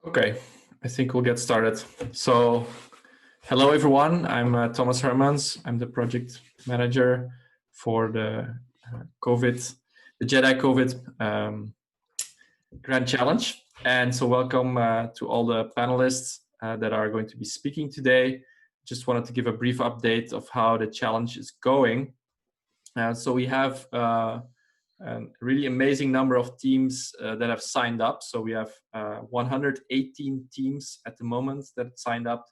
Okay, I think we'll get started. So, hello everyone. I'm Thomas Hermans. I'm the project manager for the the JEDI COVID Grand Challenge. And so, welcome to all the panelists that are going to be speaking today. Just wanted to give a brief update of how the challenge is going. So we have a really amazing number of teams that have signed up. So we have 118 teams at the moment that signed up.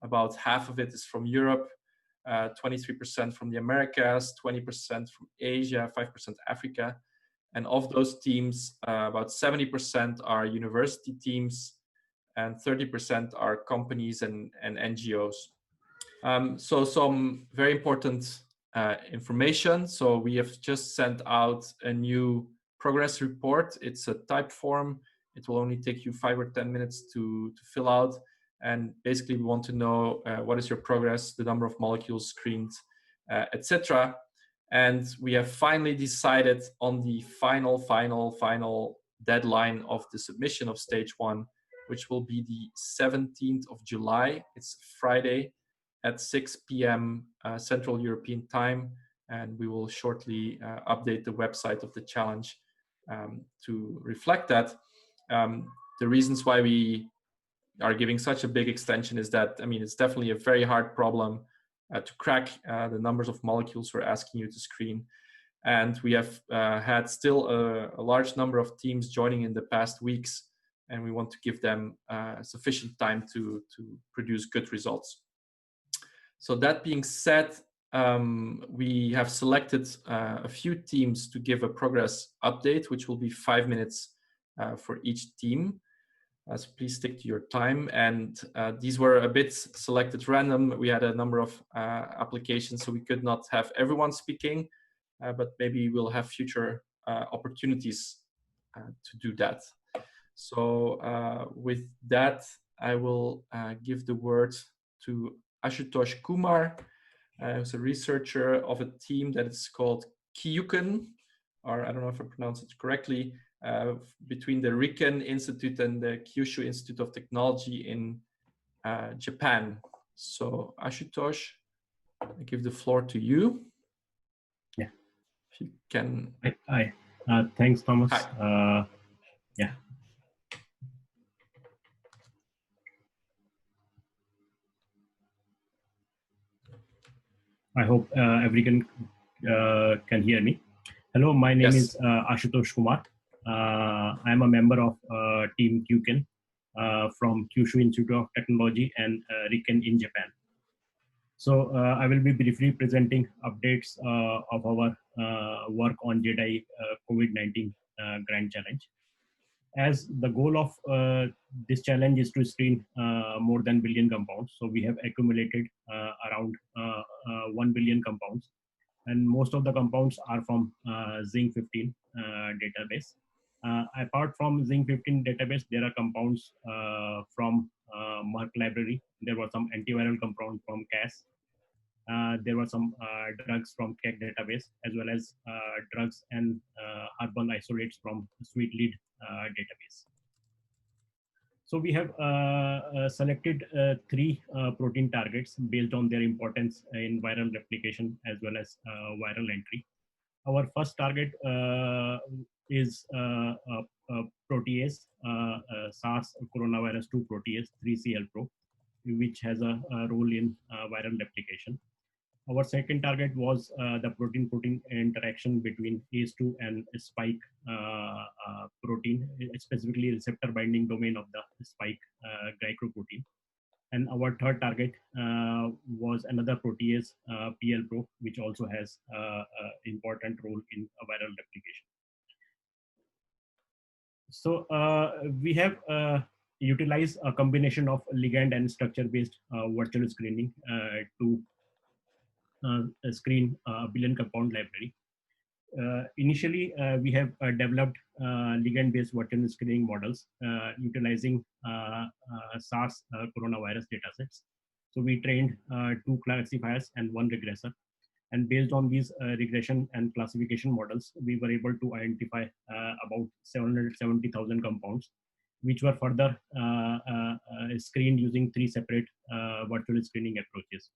About half of it is from Europe, 23% from the Americas, 20% from Asia, 5% Africa. And of those teams, about 70% are university teams and 30% are companies and NGOs. So some very important information. So we have just sent out a new progress report. It's a type form. It will only take you 5 or 10 minutes to fill out. And basically we want to know what is your progress, the number of molecules screened, etc. And we have finally decided on the final deadline of the submission of stage 1, which will be the 17th of July. It's Friday at 6 p.m. Central European time, and we will shortly update the website of the challenge to reflect that. The reasons why we are giving such a big extension is that, I mean, it's definitely a very hard problem to crack the numbers of molecules we're asking you to screen. And we have had still a large number of teams joining in the past weeks, and we want to give them sufficient time to produce good results. So that being said, we have selected a few teams to give a progress update, which will be 5 minutes for each team. So please stick to your time. And these were a bit selected random. We had a number of applications, so we could not have everyone speaking, but maybe we'll have future opportunities to do that. So with that, I will give the word to Ashutosh Kumar, who's a researcher of a team that is called Kyuken, or I don't know if I pronounced it correctly, between the Riken Institute and the Kyushu Institute of Technology in Japan. So Ashutosh, I give the floor to you. Yeah. If you can. Hi. Thanks, Thomas. Hi. Yeah. I hope everyone can hear me. Hello, my name is Ashutosh Kumar. I'm a member of Team Kyuken from Kyushu Institute of Technology and Riken in Japan. So I will be briefly presenting updates of our work on JEDI COVID-19 Grand Challenge. As the goal of this challenge is to screen more than 1 billion compounds. So we have accumulated around 1 billion compounds. And most of the compounds are from Zinc-15 database. Apart from Zinc-15 database, there are compounds from Merck library. There were some antiviral compounds from CAS. There were some drugs from KEC database, as well as drugs and herbal isolates from Sweet Lead database. So we have selected 3 protein targets based on their importance in viral replication as well as viral entry. Our first target is protease, SARS coronavirus 2 protease 3CL-Pro, which has a role in viral replication. Our second target was the protein-protein interaction between ACE2 and spike protein, specifically receptor binding domain of the spike glycoprotein. And our third target was another protease, PL-Pro, which also has an important role in viral replication. So we have utilized a combination of ligand and structure-based virtual screening to screen a billion compound library. Initially, we have developed ligand-based virtual screening models utilizing SARS coronavirus datasets. So we trained 2 classifiers and 1 regressor. And based on these regression and classification models, we were able to identify about 770,000 compounds which were further screened using 3 separate virtual screening approaches.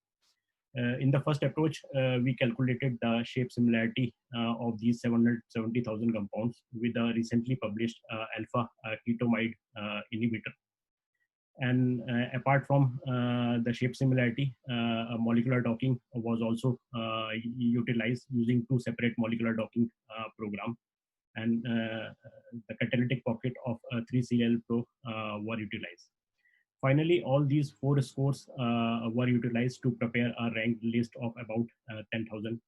In the first approach, we calculated the shape similarity of these 770,000 compounds with the recently published alpha ketomide inhibitor. And apart from the shape similarity, molecular docking was also utilized using 2 separate molecular docking programs. And the catalytic pocket of 3CL Pro were utilized. Finally, all these 4 scores were utilized to prepare a ranked list of about 10,000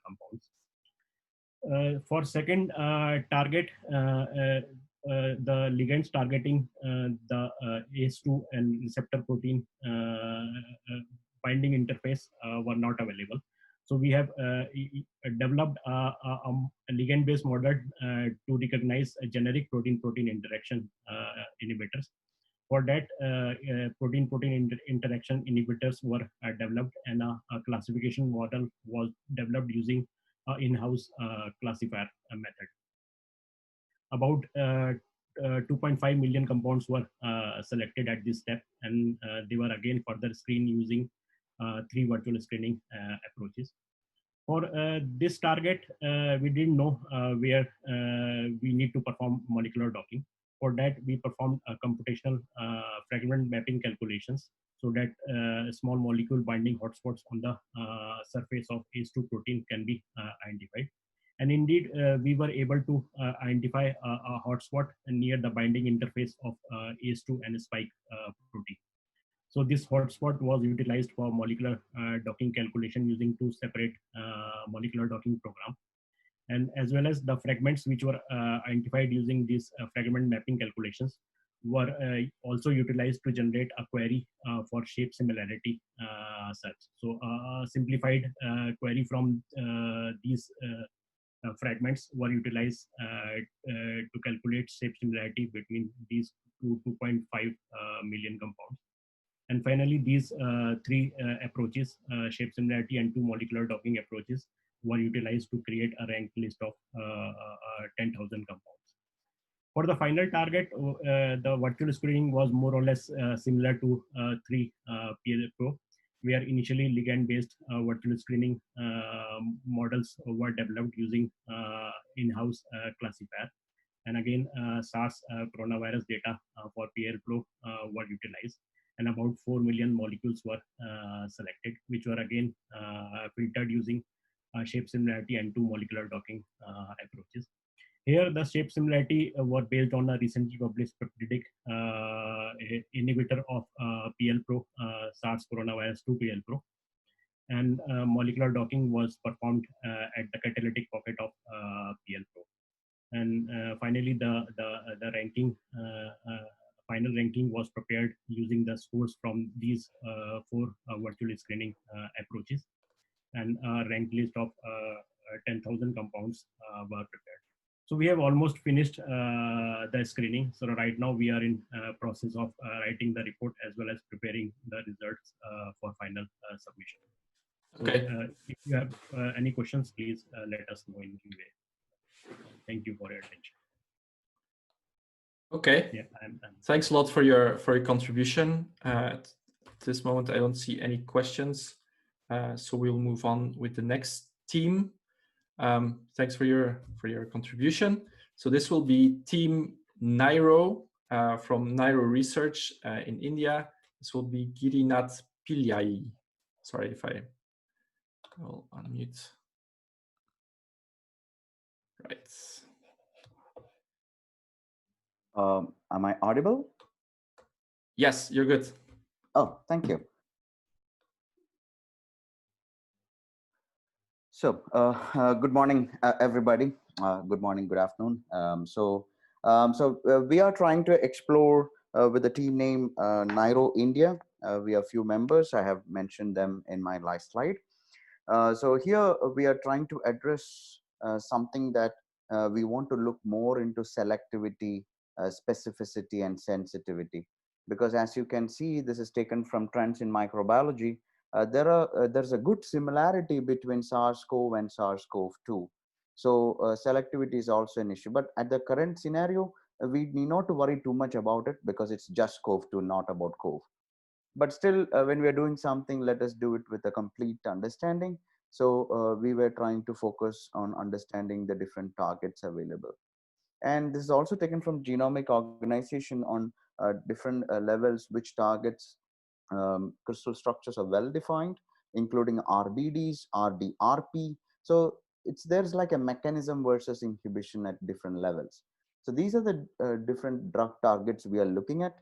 compounds. For second target, the ligands targeting the ACE2 and receptor protein binding interface were not available. So we have developed a ligand-based model to recognize a generic protein-protein interaction inhibitors. For that, protein-protein interaction inhibitors were developed, and a classification model was developed using in-house classifier method. About 2.5 million compounds were selected at this step, and they were again further screened using 3 virtual screening approaches. For this target, we didn't know where we need to perform molecular docking. For that, we performed computational fragment mapping calculations so that small molecule binding hotspots on the surface of ACE2 protein can be identified. And indeed, we were able to identify a hotspot near the binding interface of ACE2 and spike protein. So this hotspot was utilized for molecular docking calculation using 2 separate molecular docking programs. And as well as the fragments which were identified using these fragment mapping calculations were also utilized to generate a query for shape similarity search. So a simplified query from these fragments were utilized to calculate shape similarity between these 2.5 million compounds. And finally, these 3 approaches, shape similarity and 2 molecular docking approaches, were utilized to create a ranked list of 10,000 compounds. For the final target, the virtual screening was more or less similar to 3 PL Pro, where initially ligand-based virtual screening models were developed using in-house classifier. And again, SARS coronavirus data for PL Pro were utilized, and about 4 million molecules were selected, which were again filtered using shape similarity and 2 molecular docking approaches. Here, the shape similarity were based on a recently published peptidic inhibitor of PL Pro, SARS coronavirus 2 PL Pro, and molecular docking was performed at the catalytic pocket of PL Pro. And finally, the ranking, final ranking was prepared using the scores from these 4 virtual screening approaches, and a ranked list of 10,000 compounds were prepared. So we have almost finished the screening. So right now we are in process of writing the report as well as preparing the results for final submission. So, okay. If you have any questions, please let us know in Q&A. Thank you for your attention. Okay. Yeah, thanks a lot for your contribution. At this moment, I don't see any questions, so we'll move on with the next team. Thanks for your contribution. So this will be Team Nairo from Nairo Research in India. This will be Girinath Pillai. Sorry if I will unmute. Right. Am I audible? Yes, you're good. Oh, thank you. So, good morning, everybody. Good morning, good afternoon. We are trying to explore with the team name Nairo India. We have few members. I have mentioned them in my last slide. So here we are trying to address something that we want to look more into selectivity, specificity, and sensitivity. Because as you can see, this is taken from Trends in Microbiology. There's a good similarity between SARS-CoV and SARS-CoV-2. So selectivity is also an issue. But at the current scenario, we need not to worry too much about it because it's just CoV-2, not about CoV. But still, when we are doing something, let us do it with a complete understanding. So we were trying to focus on understanding the different targets available. And this is also taken from genomic organization on different levels, which targets crystal structures are well defined, including RBDs, RDRP. So there's like a mechanism versus inhibition at different levels. So these are the different drug targets we are looking at.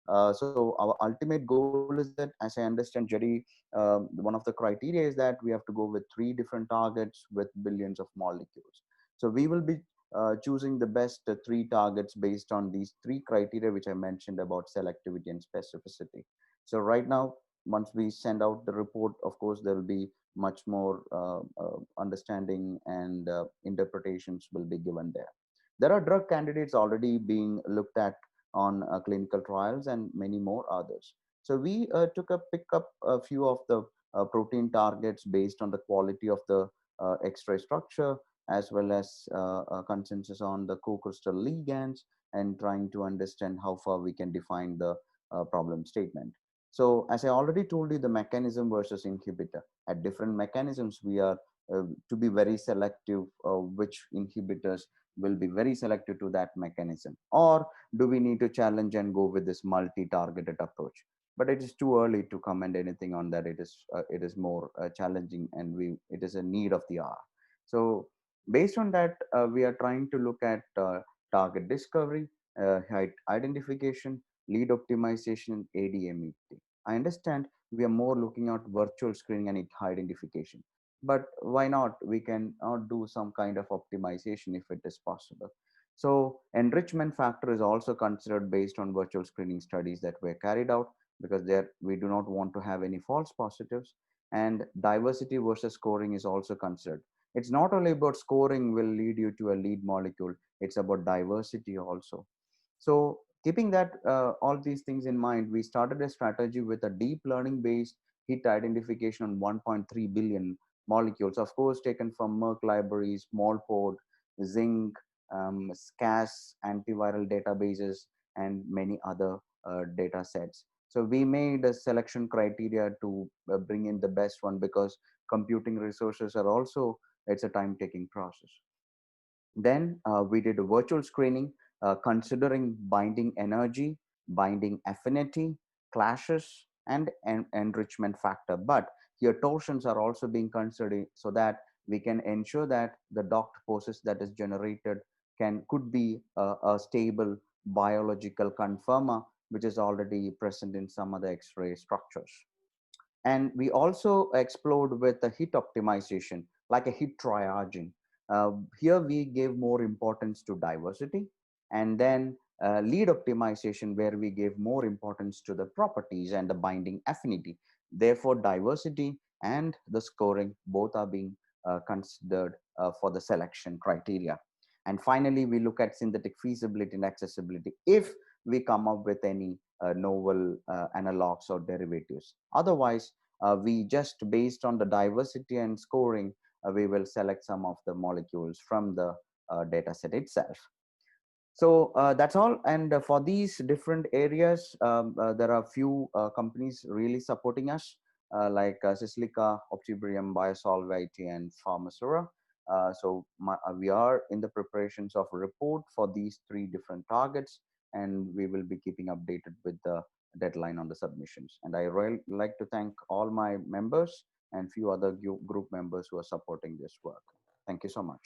So our ultimate goal is that, as I understand, JEDI, one of the criteria is that we have to go with 3 different targets with billions of molecules. So we will be choosing the best 3 targets based on these 3 criteria which I mentioned about selectivity and specificity. So right now, once we send out the report, of course, there will be much more understanding and interpretations will be given there. There are drug candidates already being looked at on clinical trials and many more others. So we pick up a few of the protein targets based on the quality of the X-ray structure, as well as a consensus on the co-crystal ligands, and trying to understand how far we can define the problem statement. So as I already told you, the mechanism versus inhibitor. At different mechanisms, we are to be very selective which inhibitors will be very selective to that mechanism. Or do we need to challenge and go with this multi-targeted approach? But it is too early to comment anything on that. It is more challenging, and it is a need of the hour. So based on that, we are trying to look at target discovery, height identification, lead optimization, ADMET. I understand we are more looking at virtual screening and identification, but why not? We can do some kind of optimization if it is possible. So enrichment factor is also considered based on virtual screening studies that were carried out, because there we do not want to have any false positives. And diversity versus scoring is also considered. It's not only about scoring will lead you to a lead molecule, it's about diversity also. So keeping that all these things in mind, we started a strategy with a deep learning based hit identification on 1.3 billion molecules, of course, taken from Merck libraries, Smallport, Zinc, SCAS, antiviral databases, and many other data sets. So we made a selection criteria to bring in the best one, because computing resources are also, it's a time-taking process. Then we did a virtual screening, considering binding energy, binding affinity, clashes, and enrichment factor. But here torsions are also being considered, so that we can ensure that the docked poses that is generated could be a stable biological conformer, which is already present in some other X-ray structures. And we also explored with the hit optimization, like a hit triaging. Here we gave more importance to diversity, and then lead optimization, where we gave more importance to the properties and the binding affinity. Therefore, diversity and the scoring both are being considered for the selection criteria. And finally, we look at synthetic feasibility and accessibility if we come up with any novel analogs or derivatives. Otherwise, we just, based on the diversity and scoring, we will select some of the molecules from the data set itself. So that's all. And for these different areas, there are a few companies really supporting us, like Syslica, Optibrium, Biosolvite, and Pharmasura. We are in the preparations of a report for these 3 different targets, and we will be keeping updated with the deadline on the submissions. And I really like to thank all my members and few other group members who are supporting this work. Thank you so much.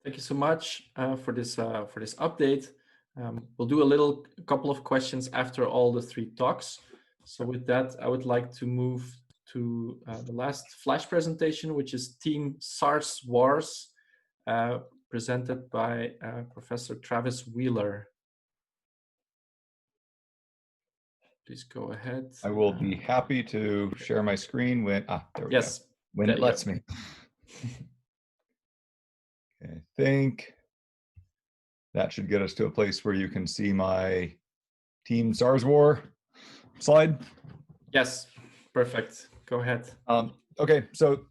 Thank you so much for this update. We'll do a couple of questions after all the 3 talks. So with that, I would like to move to the last flash presentation, which is Team SARS Wars, presented by Professor Travis Wheeler. Please go ahead. I will be happy to share my screen when, there we go. When it lets me. Okay, I think that should get us to a place where you can see my Team SARS WAR slide. Yes, perfect. Go ahead. Okay, so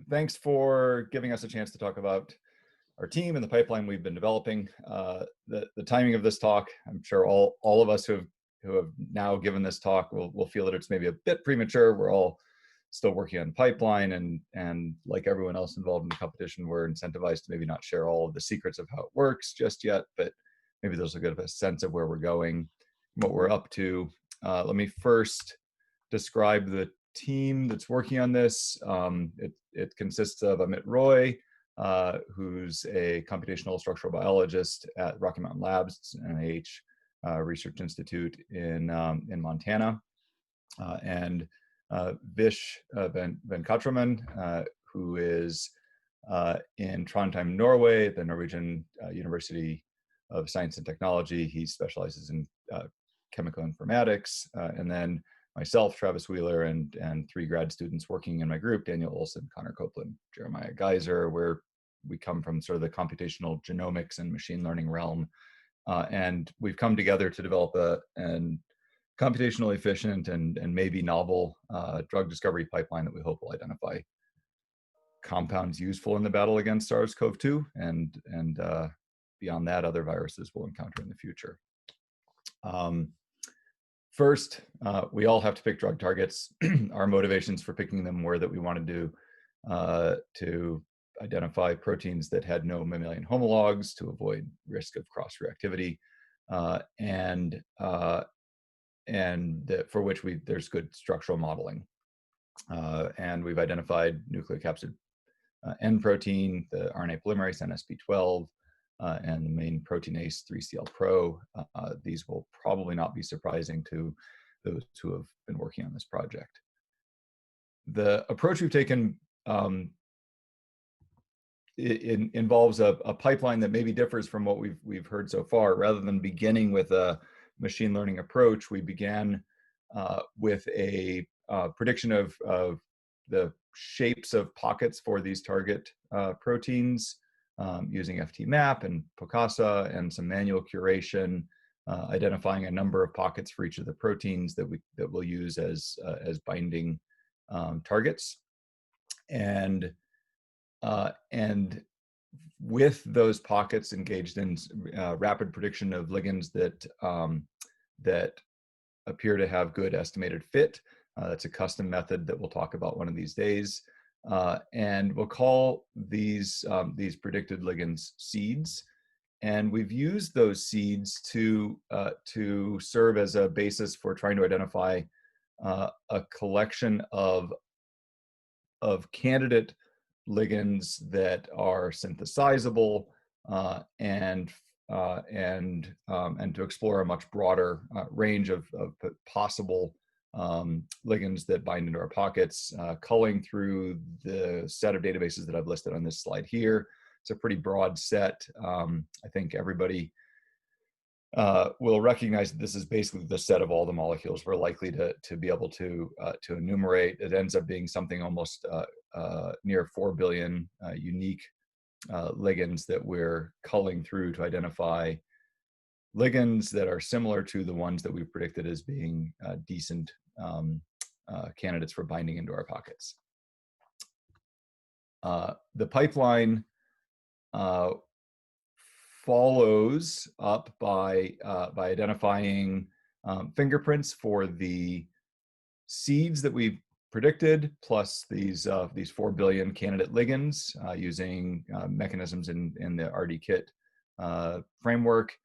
thanks for giving us a chance to talk about our team and the pipeline we've been developing. The timing of this talk, I'm sure all of us who have now given this talk will feel that it's maybe a bit premature. We're all still working on pipeline, and like everyone else involved in the competition, we're incentivized to maybe not share all of the secrets of how it works just yet, but maybe those will give a sense of where we're going, what we're up to. Let me first describe the team that's working on this. It consists of Amit Roy, who's a computational structural biologist at Rocky Mountain Labs, it's an NIH research institute in Montana, and Vish Venkatraman, who is in Trondheim, Norway, at the Norwegian University of Science and Technology. He specializes in chemical informatics, and then myself, Travis Wheeler, and 3 grad students working in my group, Daniel Olson, Connor Copeland, Jeremiah Geyser, where we come from sort of the computational genomics and machine learning realm. And we've come together to develop an computationally efficient and maybe novel drug discovery pipeline that we hope will identify compounds useful in the battle against SARS-CoV-2 and beyond that, other viruses we'll encounter in the future. First, we all have to pick drug targets. Our motivations for picking them were that we wanted to identify proteins that had no mammalian homologs to avoid risk of cross-reactivity, and for which there's good structural modeling. And we've identified nucleocapsid N protein, the RNA polymerase NSP12, and the main proteinase 3CL-Pro. These will probably not be surprising to those who have been working on this project. The approach we've taken it involves a pipeline that maybe differs from what we've heard so far. Rather than beginning with a machine learning approach, we began with a prediction of the shapes of pockets for these target proteins, using FTMap and POCASA and some manual curation, identifying a number of pockets for each of the proteins that we'll use as binding targets, and with those pockets engaged in rapid prediction of ligands that appear to have good estimated fit. That's a custom method that we'll talk about one of these days. And we'll call these predicted ligands seeds. And we've used those seeds to serve as a basis for trying to identify a collection of candidate ligands that are synthesizable, and to explore a much broader range of possible ligands that bind into our pockets, culling through the set of databases that I've listed on this slide here. It's a pretty broad set. I think everybody will recognize that this is basically the set of all the molecules we're likely to be able to enumerate. It ends up being something almost near 4 billion unique ligands that we're culling through to identify ligands that are similar to the ones that we've predicted as being decent candidates for binding into our pockets. The pipeline follows up by identifying fingerprints for the seeds that we've predicted, plus these 4 billion candidate ligands using mechanisms in the RDKit framework,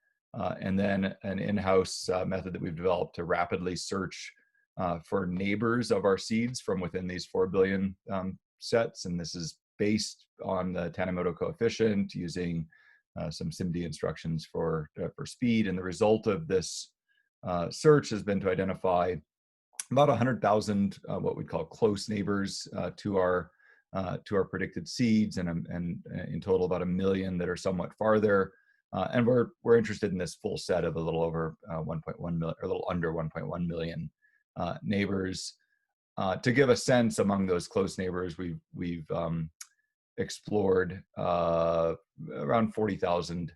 and then an in-house method that we've developed to rapidly search for neighbors of our seeds from within these 4 billion sets. And this is based on the Tanimoto coefficient using some SIMD instructions for speed. And the result of this search has been to identify about 100,000 what we call close neighbors to our predicted seeds, and in total about 1 million that are somewhat farther. And we're interested in this full set of a little over 1.1 million, or a little under 1.1 million neighbors. To give a sense, among those close neighbors, we've explored around 40,000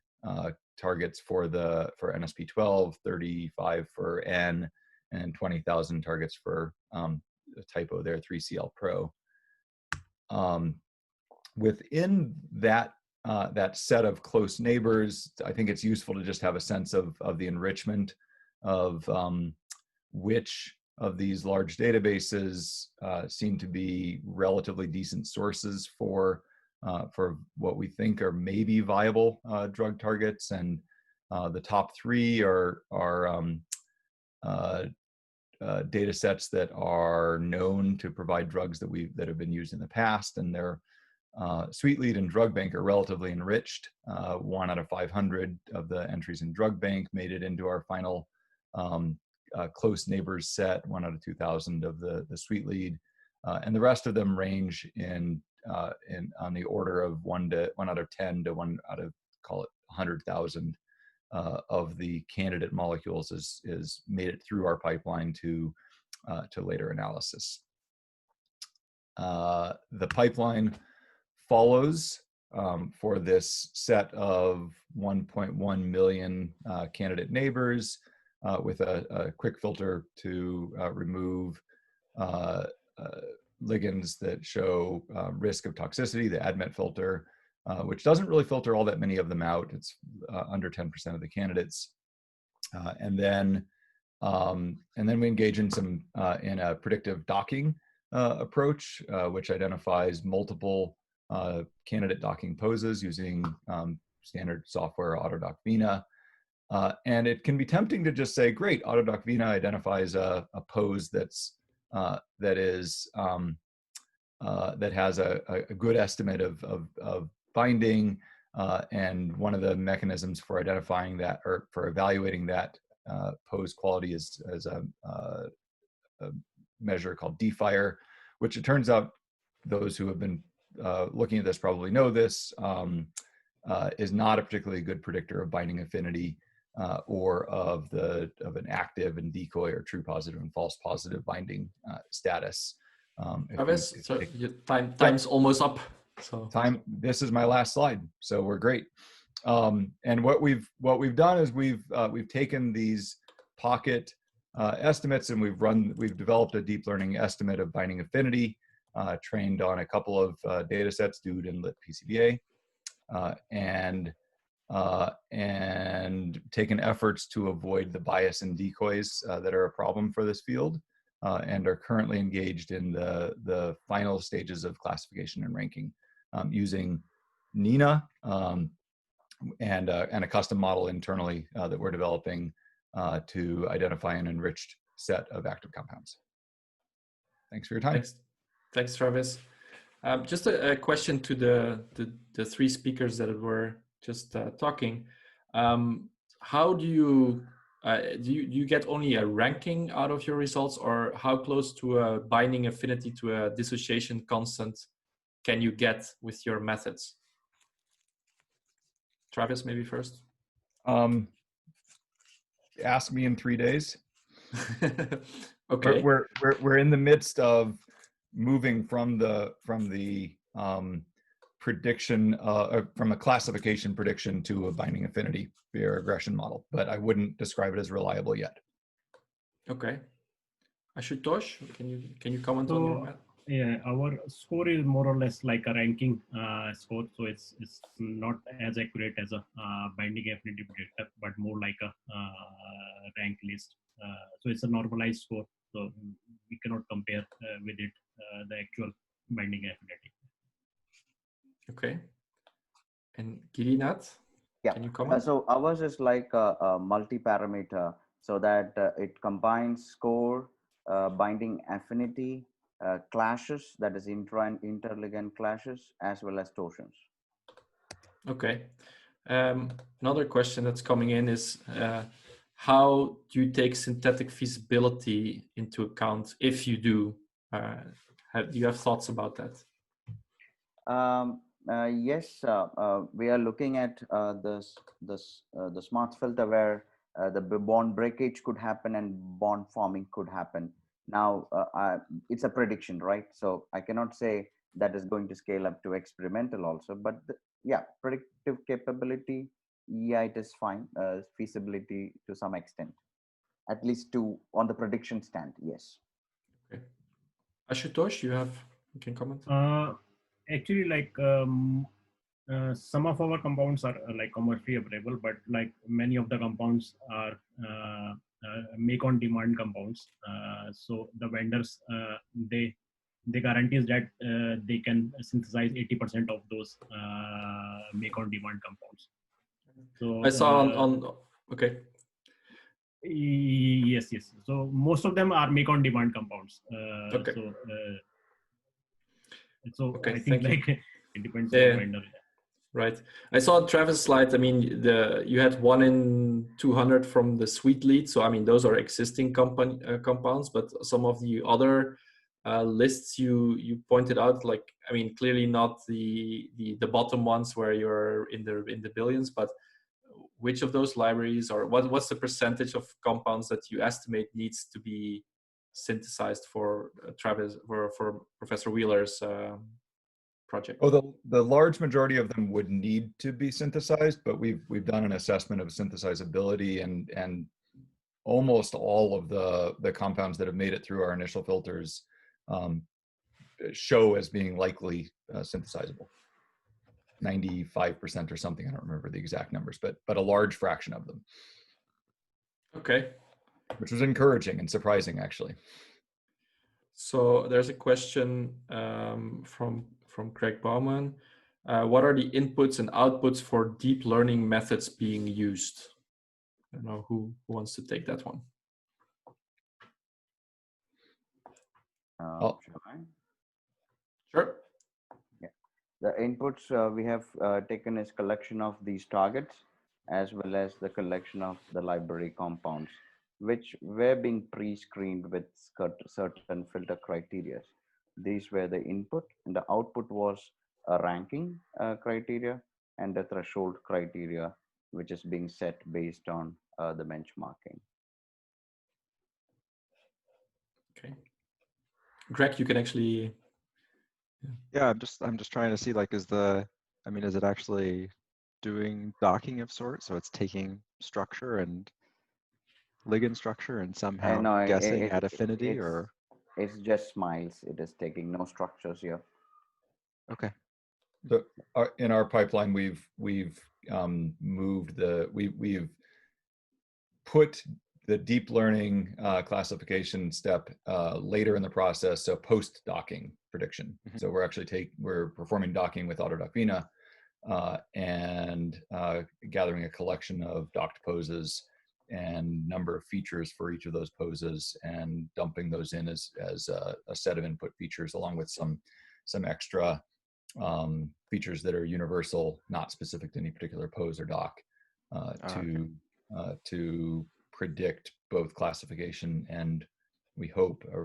targets for NSP12, 35 for N, and 20,000 targets for the typo there, 3CL-Pro. Within that that set of close neighbors, I think it's useful to just have a sense of the enrichment of which of these large databases seem to be relatively decent sources for what we think are maybe viable drug targets, and the top three are data sets that are known to provide drugs that have been used in the past, and their SweetLead and Drug Bank are relatively enriched. 1 out of 500 of the entries in Drug Bank made it into our final close neighbors set, 1 out of 2,000 of the SweetLead, and the rest of them range on the order of 1 out of 10 to 1 out of, call it, 100,000 of the candidate molecules is made it through our pipeline to later analysis. The pipeline follows for this set of 1.1 million candidate neighbors with a quick filter to remove ligands that show risk of toxicity, the ADMET filter, which doesn't really filter all that many of them out. It's under 10% of the candidates. And then we engage in in a predictive docking approach, which identifies multiple candidate docking poses using standard software AutoDocVina. And it can be tempting to just say, great, AutoDocVina identifies a pose that has a good estimate of binding, and one of the mechanisms for identifying that, or for evaluating that pose quality is a measure called DFIRE, which it turns out those who have been looking at this probably know this, is not a particularly good predictor of binding affinity or of an active and decoy or true positive and false positive binding status. Travis, so your time's almost up. So this is my last slide, so we're great. And what we've done is we've taken these pocket estimates, and we've developed a deep learning estimate of binding affinity, trained on a couple of data sets, DUDE and LitPCBA, and taken efforts to avoid the bias and decoys that are a problem for this field, and are currently engaged in the final stages of classification and ranking using Nina and a custom model internally that we're developing to identify an enriched set of active compounds. Thanks for your time. Thanks, Travis. Just a question to the three speakers that were just talking. How do you get only a ranking out of your results, or how close to a binding affinity to a dissociation constant can you get with your methods? Travis, maybe first. Ask me in 3 days. Okay. We're in the midst of moving from the prediction from a classification prediction to a binding affinity via regression model, but I wouldn't describe it as reliable yet. Okay. Ashutosh, can you comment on your math? Yeah, our score is more or less like a ranking score, so it's not as accurate as a binding affinity predictor, but more like a rank list. So it's a normalized score, so we cannot compare with it the actual binding affinity. Okay. And Girinath, yeah, can you comment? So ours is like a multi-parameter, so that it combines score, binding affinity, clashes, that is intra and interligand clashes, as well as torsions. Okay. Another question that's coming in is how do you take synthetic feasibility into account, if you do? Do you have thoughts about that? Yes, we are looking at the smart filter where the bond breakage could happen and bond forming could happen. Now, it's a prediction, right? So I cannot say that is going to scale up to experimental also, but yeah, predictive capability, yeah, it is fine. Feasibility to some extent, at least on the prediction stand, yes. Okay. Ashutosh, you can comment? Actually, like Some of our compounds are like commercially available, but like many of the compounds are make on demand compounds. So the vendors, they guarantees that they can synthesize 80% of those make on demand compounds. So I saw on okay. Yes. So most of them are make on demand compounds. Okay. So okay, I think like it depends on the vendor. Right. I saw Travis' slide. I mean, you had 1 in 200 from the sweet lead. So, I mean, those are existing compounds, but some of the other lists you pointed out, like, I mean, clearly not the bottom ones where you're in the billions, but which of those libraries, or what's the percentage of compounds that you estimate needs to be synthesized for Travis, for Professor Wheeler's project? Oh, the large majority of them would need to be synthesized, but we've done an assessment of synthesizability, and almost all of the compounds that have made it through our initial filters show as being likely synthesizable. 95% or something. I don't remember the exact numbers, but a large fraction of them. Okay. Which was encouraging and surprising, actually. So there's a question from Craig Bowman. What are the inputs and outputs for deep learning methods being used? I don't know who wants to take that one. Shall I? Sure. Yeah. The inputs we have taken is collection of these targets as well as the collection of the library compounds, which were being pre-screened with certain filter criteria. These were the input, and the output was a ranking criteria and the threshold criteria, which is being set based on the benchmarking. Okay. Greg, you can actually. Yeah, I'm just trying to see, like, is it actually doing docking of sorts? So it's taking structure and ligand structure and somehow guessing at affinity, or it's just smiles. It is taking no structures here. Okay. In our pipeline, we've moved we've put the deep learning classification step later in the process, so post docking prediction. Mm-hmm. So we're performing docking with AutoDocVina and gathering a collection of docked poses and number of features for each of those poses, and dumping those in as a set of input features, along with some extra features that are universal, not specific to any particular pose or dock, to predict both classification and, we hope, a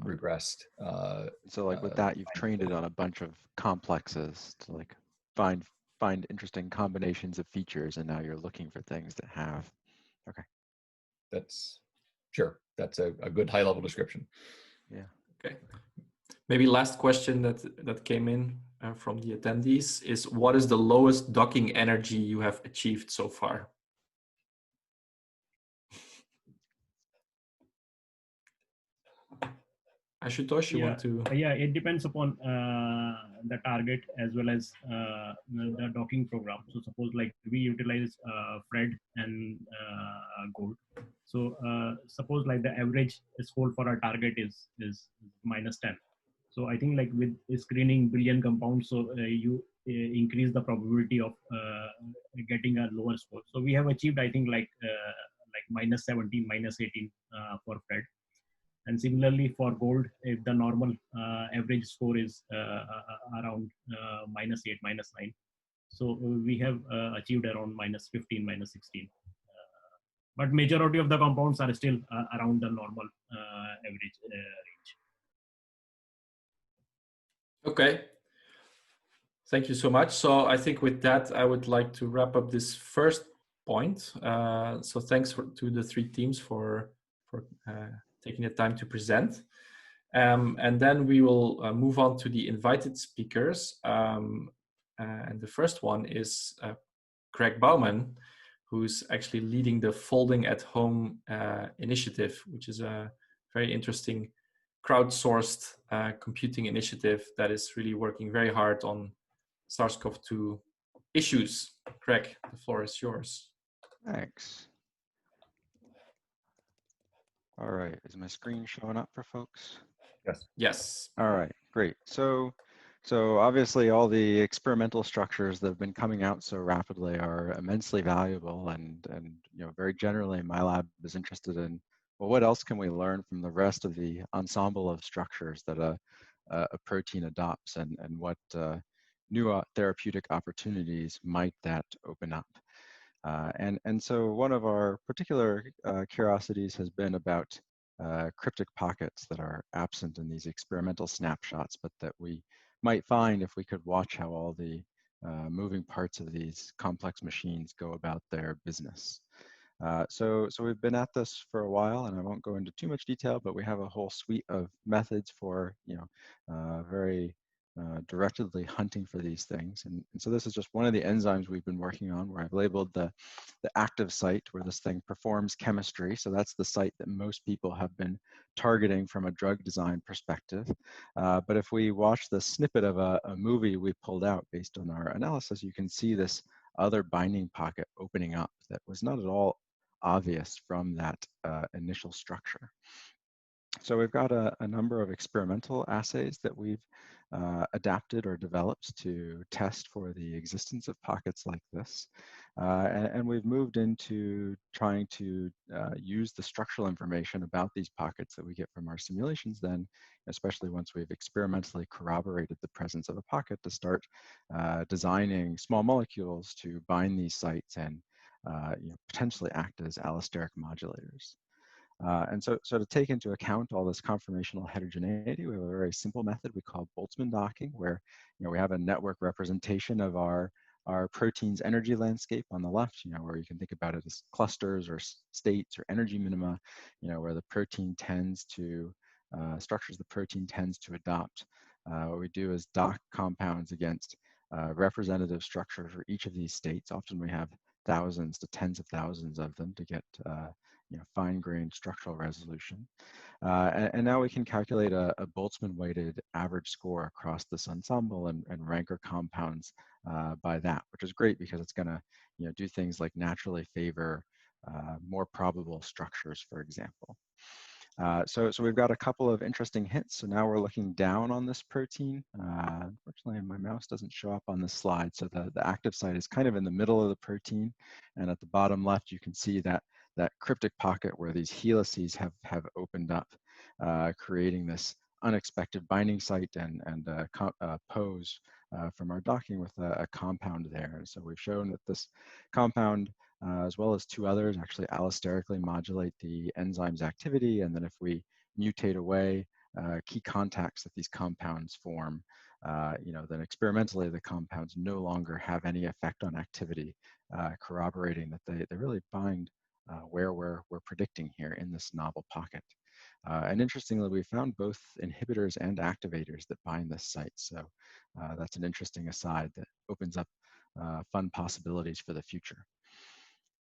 regressed. So like with that, you've trained it on a bunch of complexes to like find interesting combinations of features, and now you're looking for things that have. Okay. That's a good high level description. Yeah. Okay. Maybe last question that came in from the attendees is, what is the lowest docking energy you have achieved so far? Ashutosh, you want to? Yeah, it depends upon the target as well as the docking program. So suppose like we utilize Fred and Gold. So suppose like the average score for our target is -10. So I think like with screening billion compounds, so you increase the probability of getting a lower score. So we have achieved, I think, like -17, -18 for Fred. And similarly for Gold, if the normal average score is around -8, -9, so we have achieved around -15, -16. But majority of the compounds are still around the normal average range. Okay. Thank you so much. So I think with that, I would like to wrap up this first point. So thanks to the three teams for taking the time to present. And then we will move on to the invited speakers. And the first one is Craig Bowman, who's actually leading the Folding at Home initiative, which is a very interesting crowdsourced computing initiative that is really working very hard on SARS-CoV-2 issues. Craig, the floor is yours. Thanks. All right, is my screen showing up for folks? Yes. Yes. All right, great. So obviously all the experimental structures that have been coming out so rapidly are immensely valuable, and very generally my lab is interested in, well, what else can we learn from the rest of the ensemble of structures that a protein adopts, and what new therapeutic opportunities might that open up. And so one of our particular curiosities has been about cryptic pockets that are absent in these experimental snapshots, but that we might find if we could watch how all the moving parts of these complex machines go about their business. So we've been at this for a while, and I won't go into too much detail, but we have a whole suite of methods for very directedly hunting for these things. And so this is just one of the enzymes we've been working on, where I've labeled the active site where this thing performs chemistry. So that's the site that most people have been targeting from a drug design perspective. But if we watch the snippet of a movie we pulled out based on our analysis, you can see this other binding pocket opening up that was not at all obvious from that initial structure. So we've got a number of experimental assays that we've adapted or developed to test for the existence of pockets like this. And we've moved into trying to use the structural information about these pockets that we get from our simulations then, especially once we've experimentally corroborated the presence of a pocket, to start designing small molecules to bind these sites and potentially act as allosteric modulators. And so to take into account all this conformational heterogeneity, we have a very simple method we call Boltzmann docking, where we have a network representation of our protein's energy landscape on the left, where you can think about it as clusters or states or energy minima, where the protein tends to, structures the protein tends to adopt. What we do is dock compounds against representative structure for each of these states. Often we have thousands to tens of thousands of them to get fine-grained structural resolution. And now we can calculate a Boltzmann-weighted average score across this ensemble and rank our compounds by that, which is great because it's going to do things like naturally favor more probable structures, for example. So we've got a couple of interesting hints. So now we're looking down on this protein. Unfortunately, my mouse doesn't show up on this slide. So the active site is kind of in the middle of the protein. And at the bottom left, you can see that cryptic pocket where these helices have opened up, creating this unexpected binding site and pose from our docking with a compound there. So we've shown that this compound, as well as two others, actually allosterically modulate the enzyme's activity. And then if we mutate away key contacts that these compounds form, then experimentally the compounds no longer have any effect on activity, corroborating that they really bind where we're predicting here in this novel pocket. And interestingly, we found both inhibitors and activators that bind this site. So that's an interesting aside that opens up fun possibilities for the future.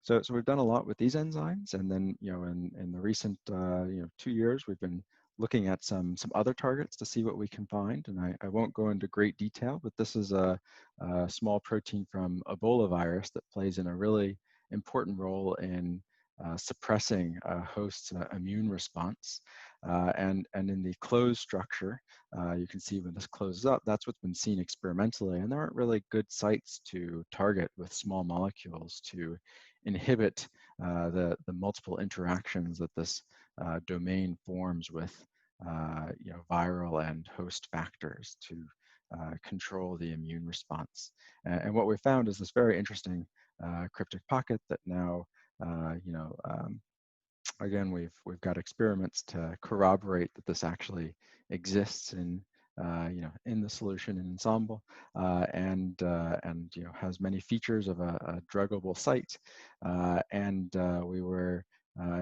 So we've done a lot with these enzymes, and then in the recent 2 years, we've been looking at some other targets to see what we can find. And I won't go into great detail, but this is a small protein from Ebola virus that plays in a really important role in suppressing a host's immune response. And in the closed structure, you can see when this closes up, that's what's been seen experimentally. And there aren't really good sites to target with small molecules to inhibit the multiple interactions that this domain forms with viral and host factors to control the immune response. And what we found is this very interesting cryptic pocket that now again, we've got experiments to corroborate that this actually exists in in the solution in ensemble, and has many features of a druggable site. We were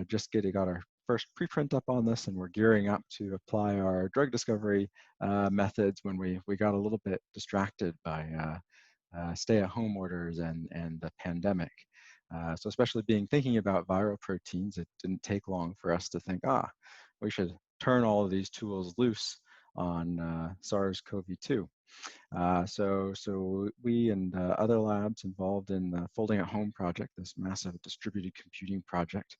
just got our first preprint up on this, and we're gearing up to apply our drug discovery methods when we got a little bit distracted by stay-at-home orders and the pandemic. So especially thinking about viral proteins, it didn't take long for us to think, we should turn all of these tools loose on SARS-CoV-2. So we and other labs involved in the Folding at Home project, this massive distributed computing project,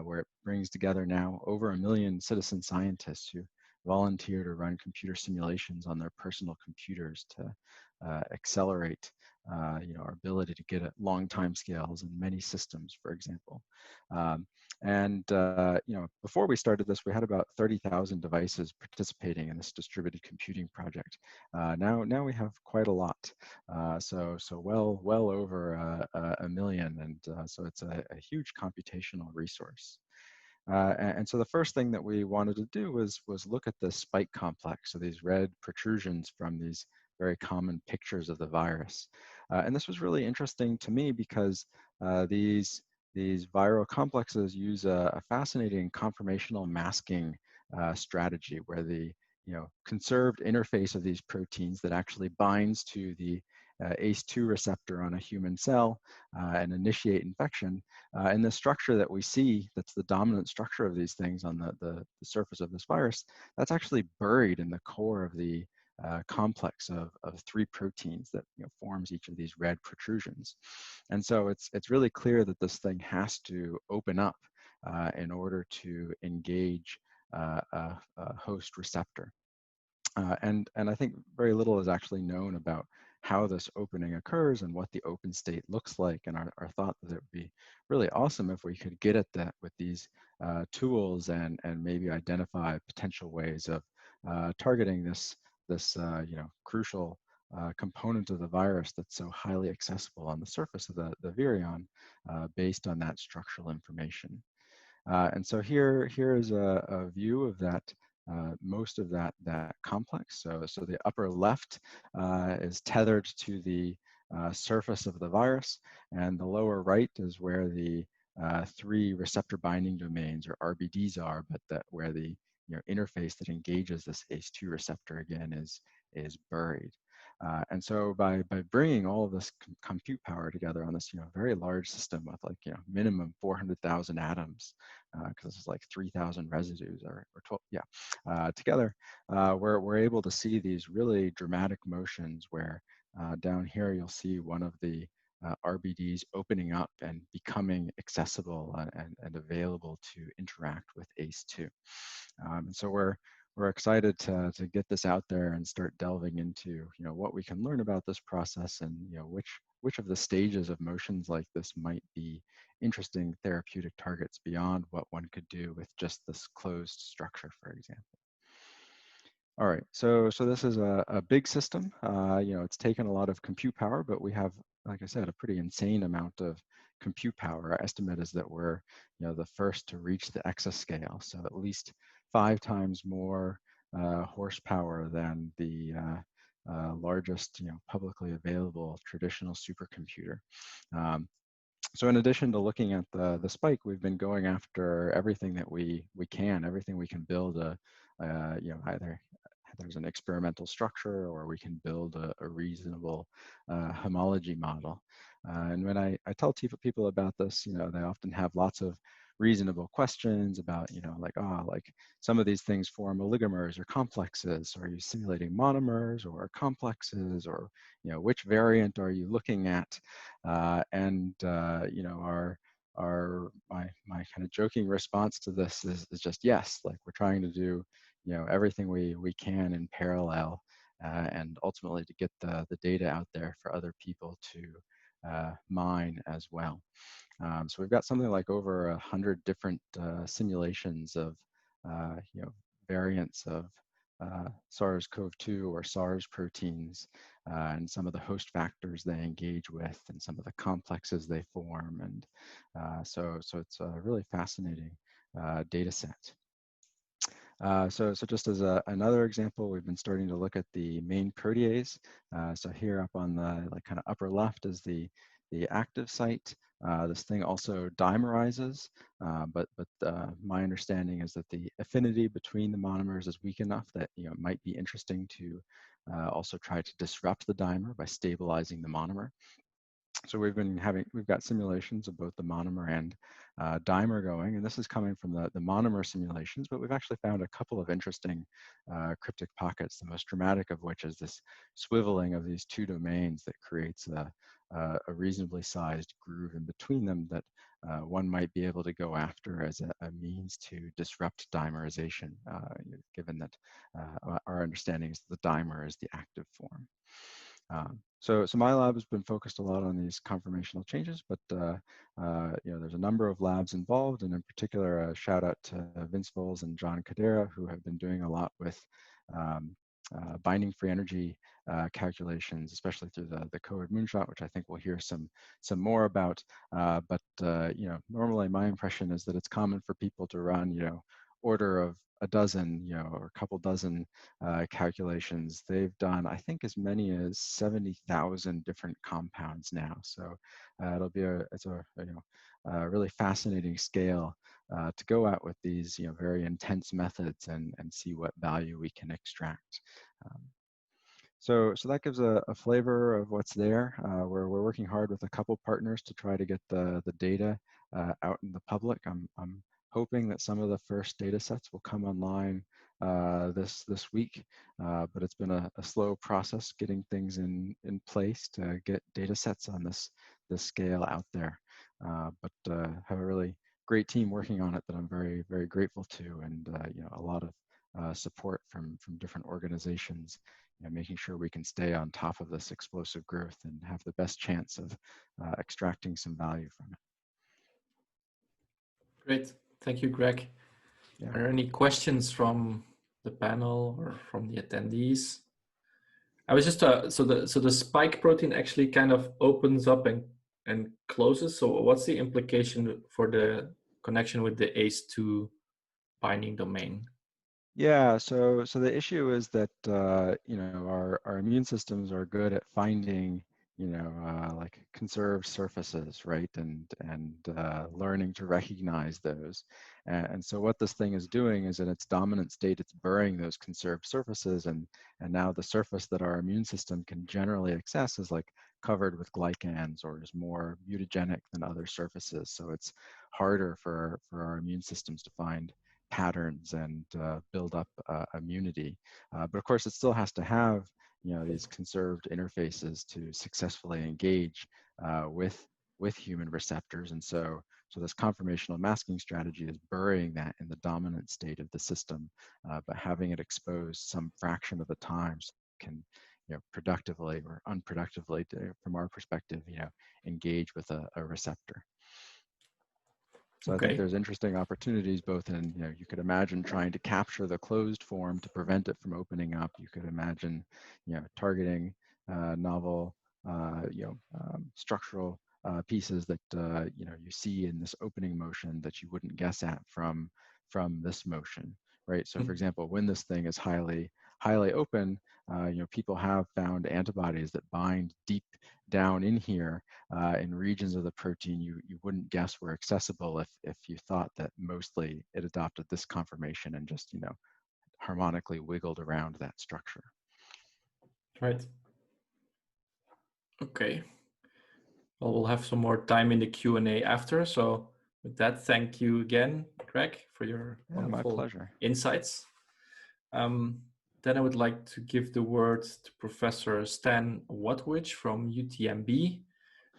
where it brings together now over 1 million citizen scientists who volunteer to run computer simulations on their personal computers to accelerate our ability to get at long time scales in many systems, for example. Before we started this, we had about 30,000 devices participating in this distributed computing project. Now we have quite a lot, so well over 1 million, and so it's a huge computational resource. And so the first thing that we wanted to do was look at the spike complex, so these red protrusions from these very common pictures of the virus. And this was really interesting to me because these viral complexes use a fascinating conformational masking strategy where the conserved interface of these proteins that actually binds to the ACE2 receptor on a human cell and initiate infection. And the structure that we see, that's the dominant structure of these things on the surface of this virus, that's actually buried in the core of the complex of 3 proteins that forms each of these red protrusions. And so it's really clear that this thing has to open up in order to engage a host receptor. And I think very little is actually known about how this opening occurs and what the open state looks like. And our thought that it would be really awesome if we could get at that with these tools and maybe identify potential ways of targeting this crucial component of the virus that's so highly accessible on the surface of the virion based on that structural information. And so here is a view of that. Most of that complex. So the upper left is tethered to the surface of the virus, and the lower right is where the 3 receptor binding domains, or RBDs, are, but where the interface that engages this ACE2 receptor again is buried. And so by bringing all of this compute power together on this very large system with minimum 400,000 atoms, because this is like 3,000 residues or 12, together, we're able to see these really dramatic motions where down here you'll see one of the RBDs opening up and becoming accessible and available to interact with ACE2. And so we're excited to get this out there and start delving into what we can learn about this process and which of the stages of motions like this might be interesting therapeutic targets beyond what one could do with just this closed structure, for example. All right, so this is a big system. It's taken a lot of compute power, but we have, like I said, a pretty insane amount of compute power. Our estimate is that we're the first to reach the exascale, so at least 5 times more horsepower than the largest publicly available traditional supercomputer. So in addition to looking at the spike, we've been going after everything that we can, everything we can build either there's an experimental structure or we can build a reasonable homology model. And when I tell people about this, they often have lots of reasonable questions about, like some of these things form oligomers or complexes. Are you simulating monomers or complexes, or, which variant are you looking at? My kind of joking response to this is just yes, like we're trying to do, everything we can in parallel and ultimately to get the data out there for other people to mine as well. So we've got something like over 100 different simulations of variants of SARS-CoV-2 or SARS proteins and some of the host factors they engage with and some of the complexes they form. And so it's a really fascinating data set. So just as another example, we've been starting to look at the main protease. So here up on the kind of upper left is the active site. This thing also dimerizes, but my understanding is that the affinity between the monomers is weak enough that it might be interesting to also try to disrupt the dimer by stabilizing the monomer. So we've got simulations of both the monomer and dimer going, and this is coming from the monomer simulations, but we've actually found a couple of interesting cryptic pockets, the most dramatic of which is this swiveling of these two domains that creates a reasonably sized groove in between them that one might be able to go after as a means to disrupt dimerization, given that our understanding is that the dimer is the active form. So my lab has been focused a lot on these conformational changes, but there's a number of labs involved, and in particular, a shout out to Vince Voles and John Cadera, who have been doing a lot with binding free energy calculations, especially through the COVID Moonshot, which I think we'll hear some more about. Normally my impression is that it's common for people to run, order of a dozen, or a couple dozen calculations. They've done, I think, as many as 70,000 different compounds now. So it'll be a really fascinating scale to go at with these, very intense methods and see what value we can extract. So that gives a flavor of what's there. We're working hard with a couple partners to try to get the data out in the public. I'm hoping that some of the first data sets will come online this week, but it's been a slow process getting things in place to get data sets on this scale out there. But have a really great team working on it that I'm very, very grateful to, and a lot of support from different organizations, making sure we can stay on top of this explosive growth and have the best chance of extracting some value from it. Great. Thank you, Greg. Yeah. Are there any questions from the panel or from the attendees? I was just so the spike protein actually kind of opens up and closes. So what's the implication for the connection with the ACE2 binding domain? Yeah, so the issue is that our immune systems are good at finding like conserved surfaces, right, and learning to recognize those. And so what this thing is doing is, in its dominant state, it's burying those conserved surfaces, and now the surface that our immune system can generally access is like covered with glycans or is more mutagenic than other surfaces. So it's harder for our immune systems to find patterns and build up immunity. But of course, it still has to have these conserved interfaces to successfully engage with human receptors. And so this conformational masking strategy is burying that in the dominant state of the system, but having it exposed some fraction of the time so it can productively or unproductively, from our perspective, engage with a receptor. So I think there's interesting opportunities both in, you could imagine trying to capture the closed form to prevent it from opening up. You could imagine, targeting novel, structural pieces that, you see in this opening motion that you wouldn't guess at from this motion, right? So for example, when this thing is highly open, people have found antibodies that bind deep down in here in regions of the protein you wouldn't guess were accessible if you thought that mostly it adopted this conformation and just harmonically wiggled around that structure. Right. Okay. Well, we'll have some more time in the Q&A after. So with that, thank you again, Greg, for your wonderful my pleasure. Insights. Then I would like to give the word to Professor Stan Watowich from UTMB,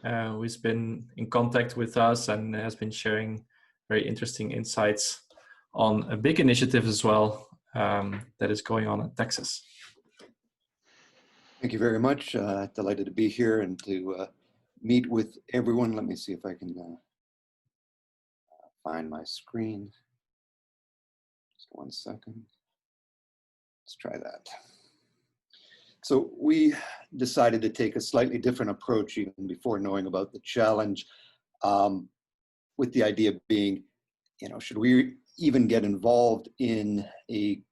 who has been in contact with us and has been sharing very interesting insights on a big initiative as well that is going on in Texas. Thank you very much. Delighted to be here and to meet with everyone. Let me see if I can find my screen. Just 1 second. Let's try that. So we decided to take a slightly different approach even before knowing about the challenge, with the idea being, should we even get involved in a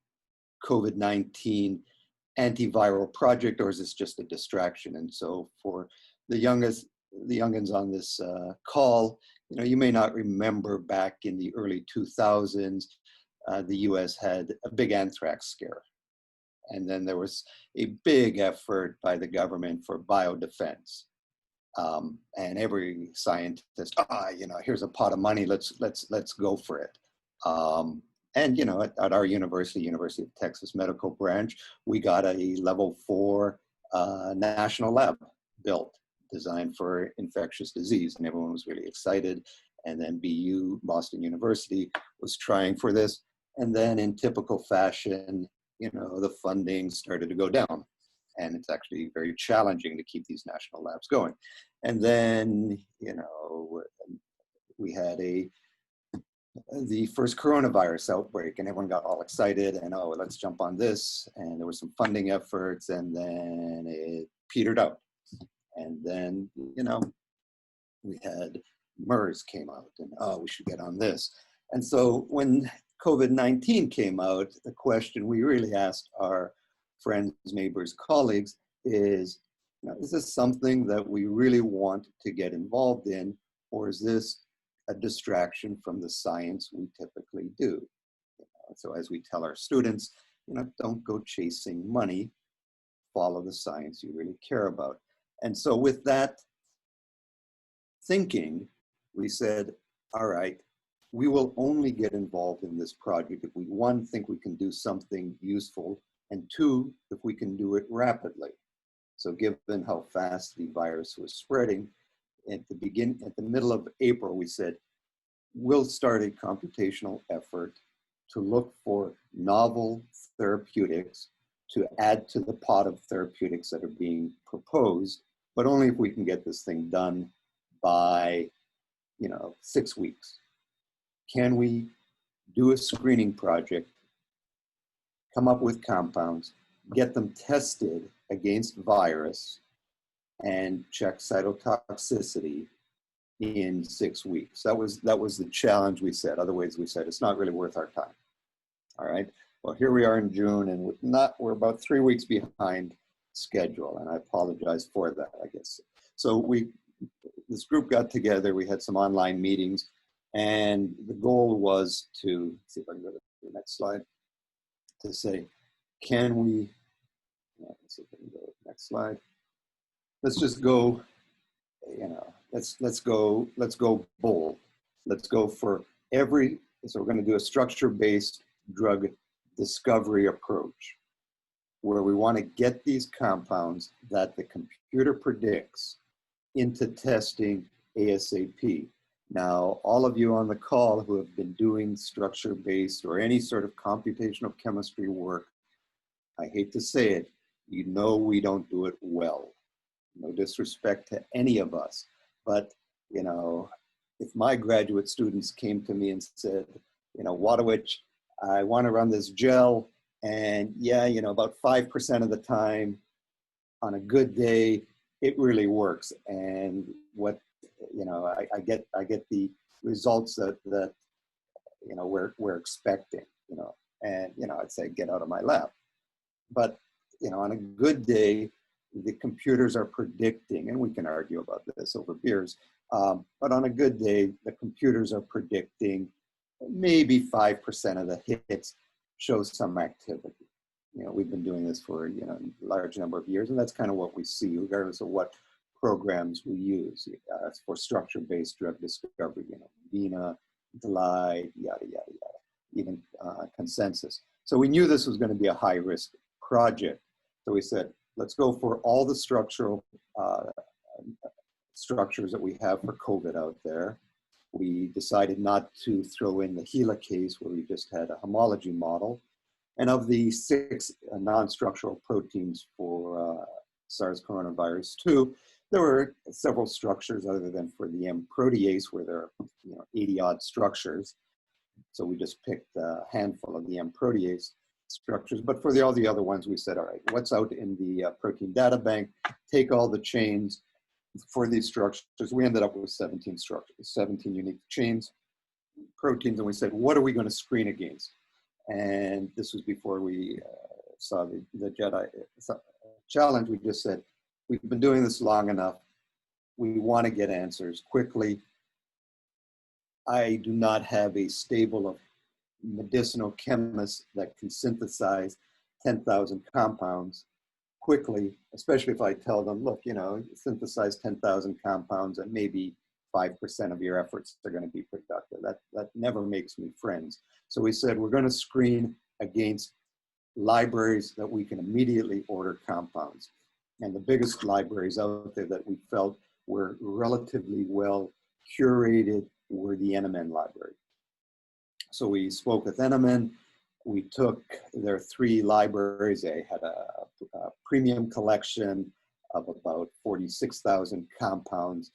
COVID-19 antiviral project, or is this just a distraction? And so for the youngins on this call, you may not remember back in the early 2000s, the US had a big anthrax scare. And then there was a big effort by the government for biodefense. And every scientist, here's a pot of money, let's go for it. And at our University of Texas Medical Branch, we got a level 4 national lab built, designed for infectious disease, and everyone was really excited. And then BU, Boston University, was trying for this. And then in typical fashion, the funding started to go down. And it's actually very challenging to keep these national labs going. And then, we had the first coronavirus outbreak, and everyone got all excited and, oh, let's jump on this. And there were some funding efforts, and then it petered out. And then, we had MERS came out, and, oh, we should get on this. And so when COVID-19 came out, the question we really asked our friends, neighbors, colleagues is this something that we really want to get involved in, or is this a distraction from the science we typically do? So as we tell our students, don't go chasing money, follow the science you really care about. And so with that thinking, we said, all right, we will only get involved in this project if we, one, think we can do something useful, and two, if we can do it rapidly. So given how fast the virus was spreading, at the middle of April, we said, we'll start a computational effort to look for novel therapeutics to add to the pot of therapeutics that are being proposed, but only if we can get this thing done by 6 weeks. Can we do a screening project, come up with compounds, get them tested against virus, and check cytotoxicity in 6 weeks? That was the challenge we set. Otherwise, we said it's not really worth our time. All right. Well, here we are in June, and we're about 3 weeks behind schedule, and I apologize for that, I guess. So this group got together. We had some online meetings, and the goal was to see if I can go to the next slide. To say, can we? Let's see if I can go to the next slide. Let's just go. Let's go bold. Let's go for every. So we're going to do a structure-based drug discovery approach, where we want to get these compounds that the computer predicts into testing ASAP. Now, all of you on the call who have been doing structure-based or any sort of computational chemistry work, I hate to say it, we don't do it well. No disrespect to any of us, but if my graduate students came to me and said, Watowich, I want to run this gel, and about 5% of the time, on a good day, it really works. And what I get the results that we're expecting. And I'd say get out of my lab. But on a good day, the computers are predicting, and we can argue about this over beers, but on a good day, the computers are predicting maybe 5% of the hits show some activity. We've been doing this for a large number of years, and that's kind of what we see, regardless of what programs we use for structure-based drug discovery. VINA, Glide, yada yada yada, even consensus. So we knew this was going to be a high-risk project. So we said, let's go for all the structural structures that we have for COVID out there. We decided not to throw in the helicase, where we just had a homology model. And of the 6 non-structural proteins for SARS coronavirus 2, there were several structures other than for the M protease, where there are 80-odd structures. So we just picked a handful of the M protease structures. But for all the other ones, we said, all right, what's out in the protein data bank? Take all the chains for these structures. We ended up with 17 structures, 17 unique chains, proteins, and we said, what are we going to screen against? And this was before we saw the JEDI challenge. We just said, we've been doing this long enough. We want to get answers quickly. I do not have a stable of medicinal chemists that can synthesize 10,000 compounds quickly, especially if I tell them, look, you know, synthesize 10,000 compounds and maybe 5% of your efforts are going to be productive. That never makes me friends. So we said, we're going to screen against libraries that we can immediately order compounds. And the biggest libraries out there that we felt were relatively well curated were the NMN library. So we spoke with NMN. We took their 3 libraries. They had a premium collection of about 46,000 compounds,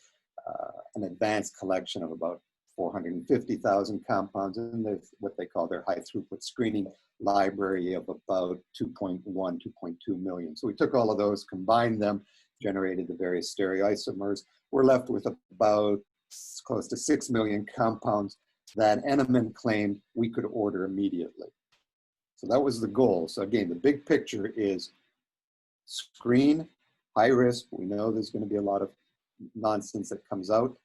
an advanced collection of about 450,000 compounds, and there's what they call their high throughput screening library of about 2.1, 2.2 million. So we took all of those, combined them, generated the various stereoisomers. We're left with about close to 6 million compounds that NMN claimed we could order immediately. So that was the goal. So again, the big picture is screen, high risk. We know there's going to be a lot of nonsense that comes out.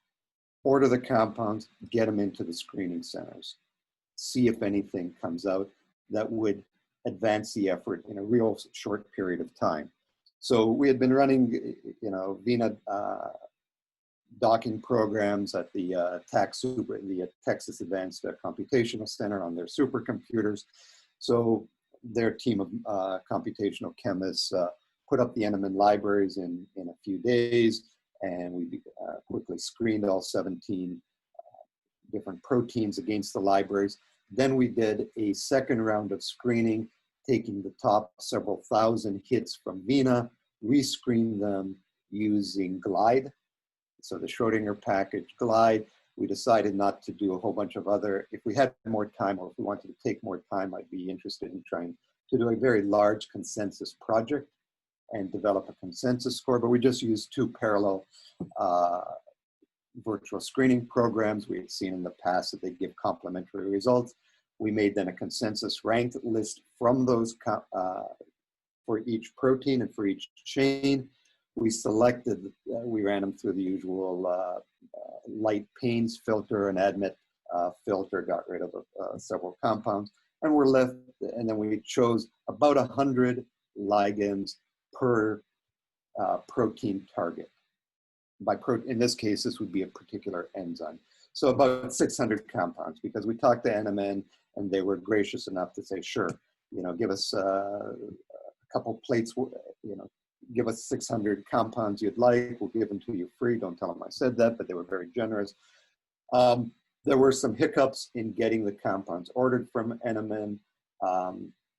Order the compounds, get them into the screening centers. See if anything comes out that would advance the effort in a real short period of time. So we had been running, you know, VINA docking programs at the Texas Advanced Computational Center on their supercomputers. So their team of computational chemists put up the NMN libraries in a few days, and we quickly screened all 17 different proteins against the libraries. Then we did a second round of screening, taking the top several thousand hits from VINA, rescreened them using GLIDE. So the Schrodinger package GLIDE. We decided not to do a whole bunch of other, if we had more time or if we wanted to take more time, I'd be interested in trying to do a very large consensus project and develop a consensus score, but we just used 2 parallel virtual screening programs. We had seen in the past that they give complementary results. We made then a consensus ranked list from those for each protein and for each chain. We selected, we ran them through the usual light pains filter and admit filter, got rid of several compounds, and we're left, and then we chose about 100 ligands per protein target. In this case, this would be a particular enzyme. So about 600 compounds, because we talked to NMN and they were gracious enough to say, sure, you know, give us a couple plates, you know, give us 600 compounds you'd like, we'll give them to you free. Don't tell them I said that, but they were very generous. There were some hiccups in getting the compounds ordered from NMN,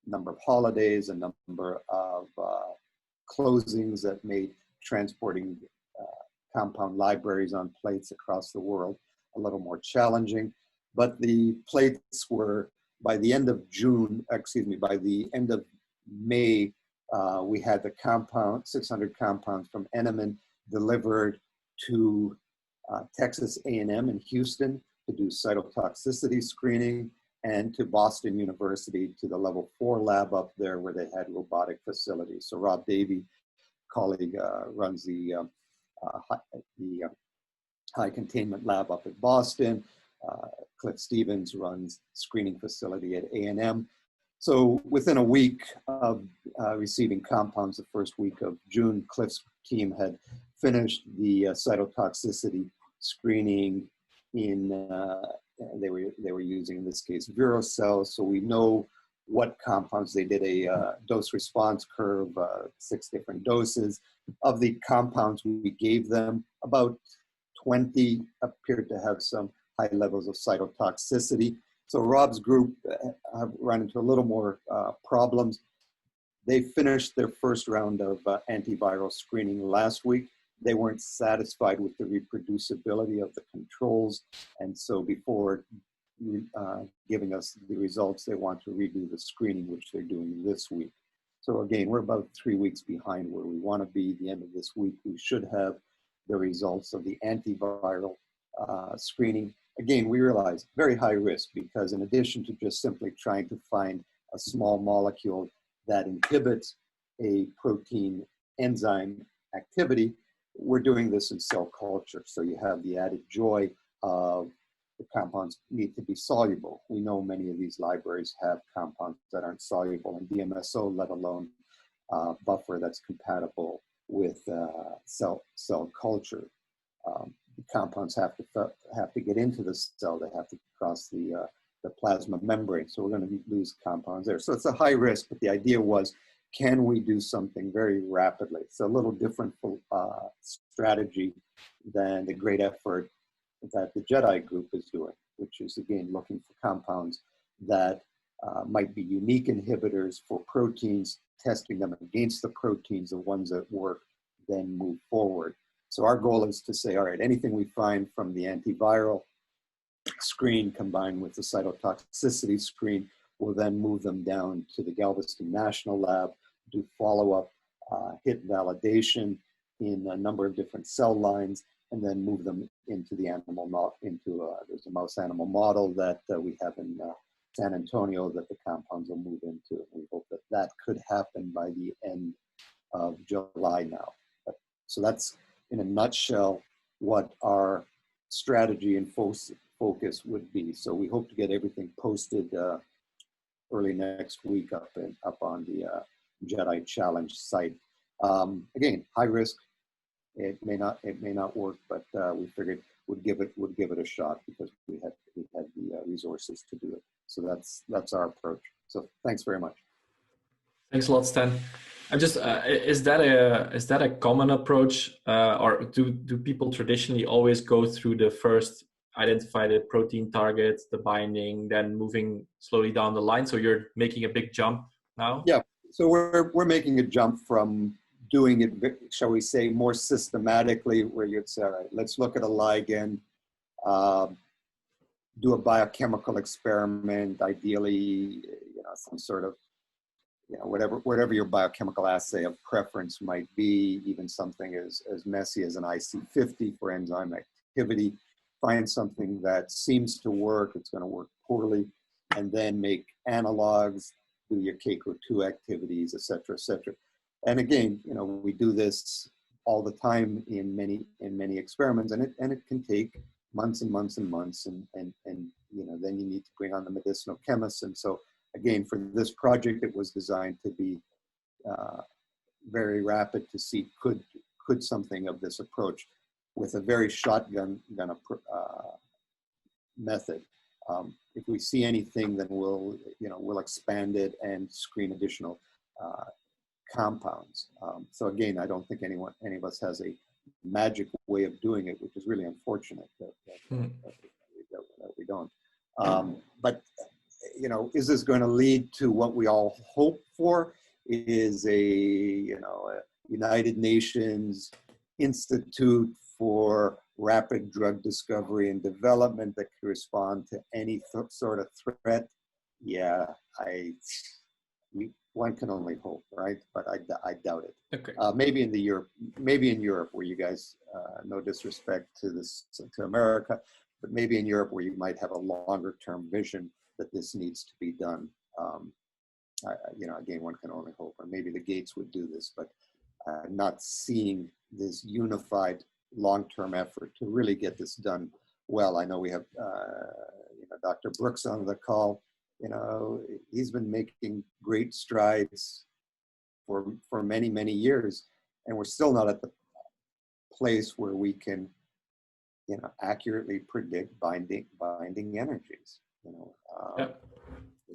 number of holidays, a number of closings that made transporting compound libraries on plates across the world a little more challenging. But the plates were, by the end of June, excuse me, by the end of May, we had the 600 compounds from NMN delivered to Texas A&M in Houston to do cytotoxicity screening, and to Boston University to the level 4 lab up there where they had robotic facilities. So Rob Davey, colleague, runs the high containment lab up at Boston. Cliff Stevens runs screening facility at A&M. So within a week of receiving compounds, the first week of June, Cliff's team had finished the cytotoxicity screening in, they were using, in this case, Vero cells. So we know what compounds. They did a dose response curve, 6 different doses. Of the compounds we gave them, about 20 appeared to have some high levels of cytotoxicity. So Rob's group have run into a little more problems. They finished their first round of antiviral screening last week. They weren't satisfied with the reproducibility of the controls. And so before giving us the results, they want to redo the screening, which they're doing this week. So again, we're about 3 weeks behind where we want to be. The end of this week, we should have the results of the antiviral screening. Again, we realize very high risk, because in addition to just simply trying to find a small molecule that inhibits a protein enzyme activity, we're doing this in cell culture. So you have the added joy of the compounds need to be soluble. We know many of these libraries have compounds that aren't soluble in DMSO, let alone buffer that's compatible with cell culture. The compounds have to get into the cell. They have to cross the plasma membrane. So we're going to lose compounds there. So it's a high risk, but the idea was, can we do something very rapidly? It's a little different strategy than the great effort that the JEDI group is doing, which is again looking for compounds that might be unique inhibitors for proteins, testing them against the proteins, the ones that work, then move forward. So our goal is to say, all right, anything we find from the antiviral screen combined with the cytotoxicity screen, we'll then move them down to the Galveston National Lab, do follow-up, hit validation in a number of different cell lines, and then move them into the animal model, there's a mouse animal model that we have in San Antonio that the compounds will move into. We hope that that could happen by the end of July now. So that's, in a nutshell, what our strategy and focus would be. So we hope to get everything posted early next week up on the JEDI Challenge site. Again, high risk. It may not work, but we figured would give it a shot because we had the resources to do it. So that's our approach. So thanks very much. Thanks a lot, Stan. I'm just is that a common approach, or do people traditionally always go through the first identify the protein target, the binding, then moving slowly down the line? So you're making a big jump now? Yeah. So we're making a jump from doing it, shall we say, more systematically, where you'd say, all right, let's look at a ligand, do a biochemical experiment, ideally, some sort of, whatever your biochemical assay of preference might be, even something as messy as an IC50 for enzyme activity, find something that seems to work, it's going to work poorly, and then make analogs, do your KCO2 activities, et cetera, et cetera. And again, we do this all the time in many experiments, and it can take months and months and months, and then you need to bring on the medicinal chemists. And so again, for this project, it was designed to be very rapid to see could something of this approach with a very shotgun method. If we see anything, then we'll expand it and screen additional compounds. So again, I don't think any of us has a magic way of doing it, which is really unfortunate that we don't. But is this going to lead to what we all hope for? Is a United Nations Institute for Rapid Drug Discovery and Development that can respond to any sort of threat? Yeah, one can only hope, right? But I doubt it. Okay. Maybe in Europe, where you guys, no disrespect to America, but maybe in Europe where you might have a longer term vision that this needs to be done. Again, one can only hope, or maybe the Gates would do this, but not seeing this unified long-term effort to really get this done well. I know we have Dr. Brooks on the call. He's been making great strides for many years, and we're still not at the place where we can accurately predict binding energies.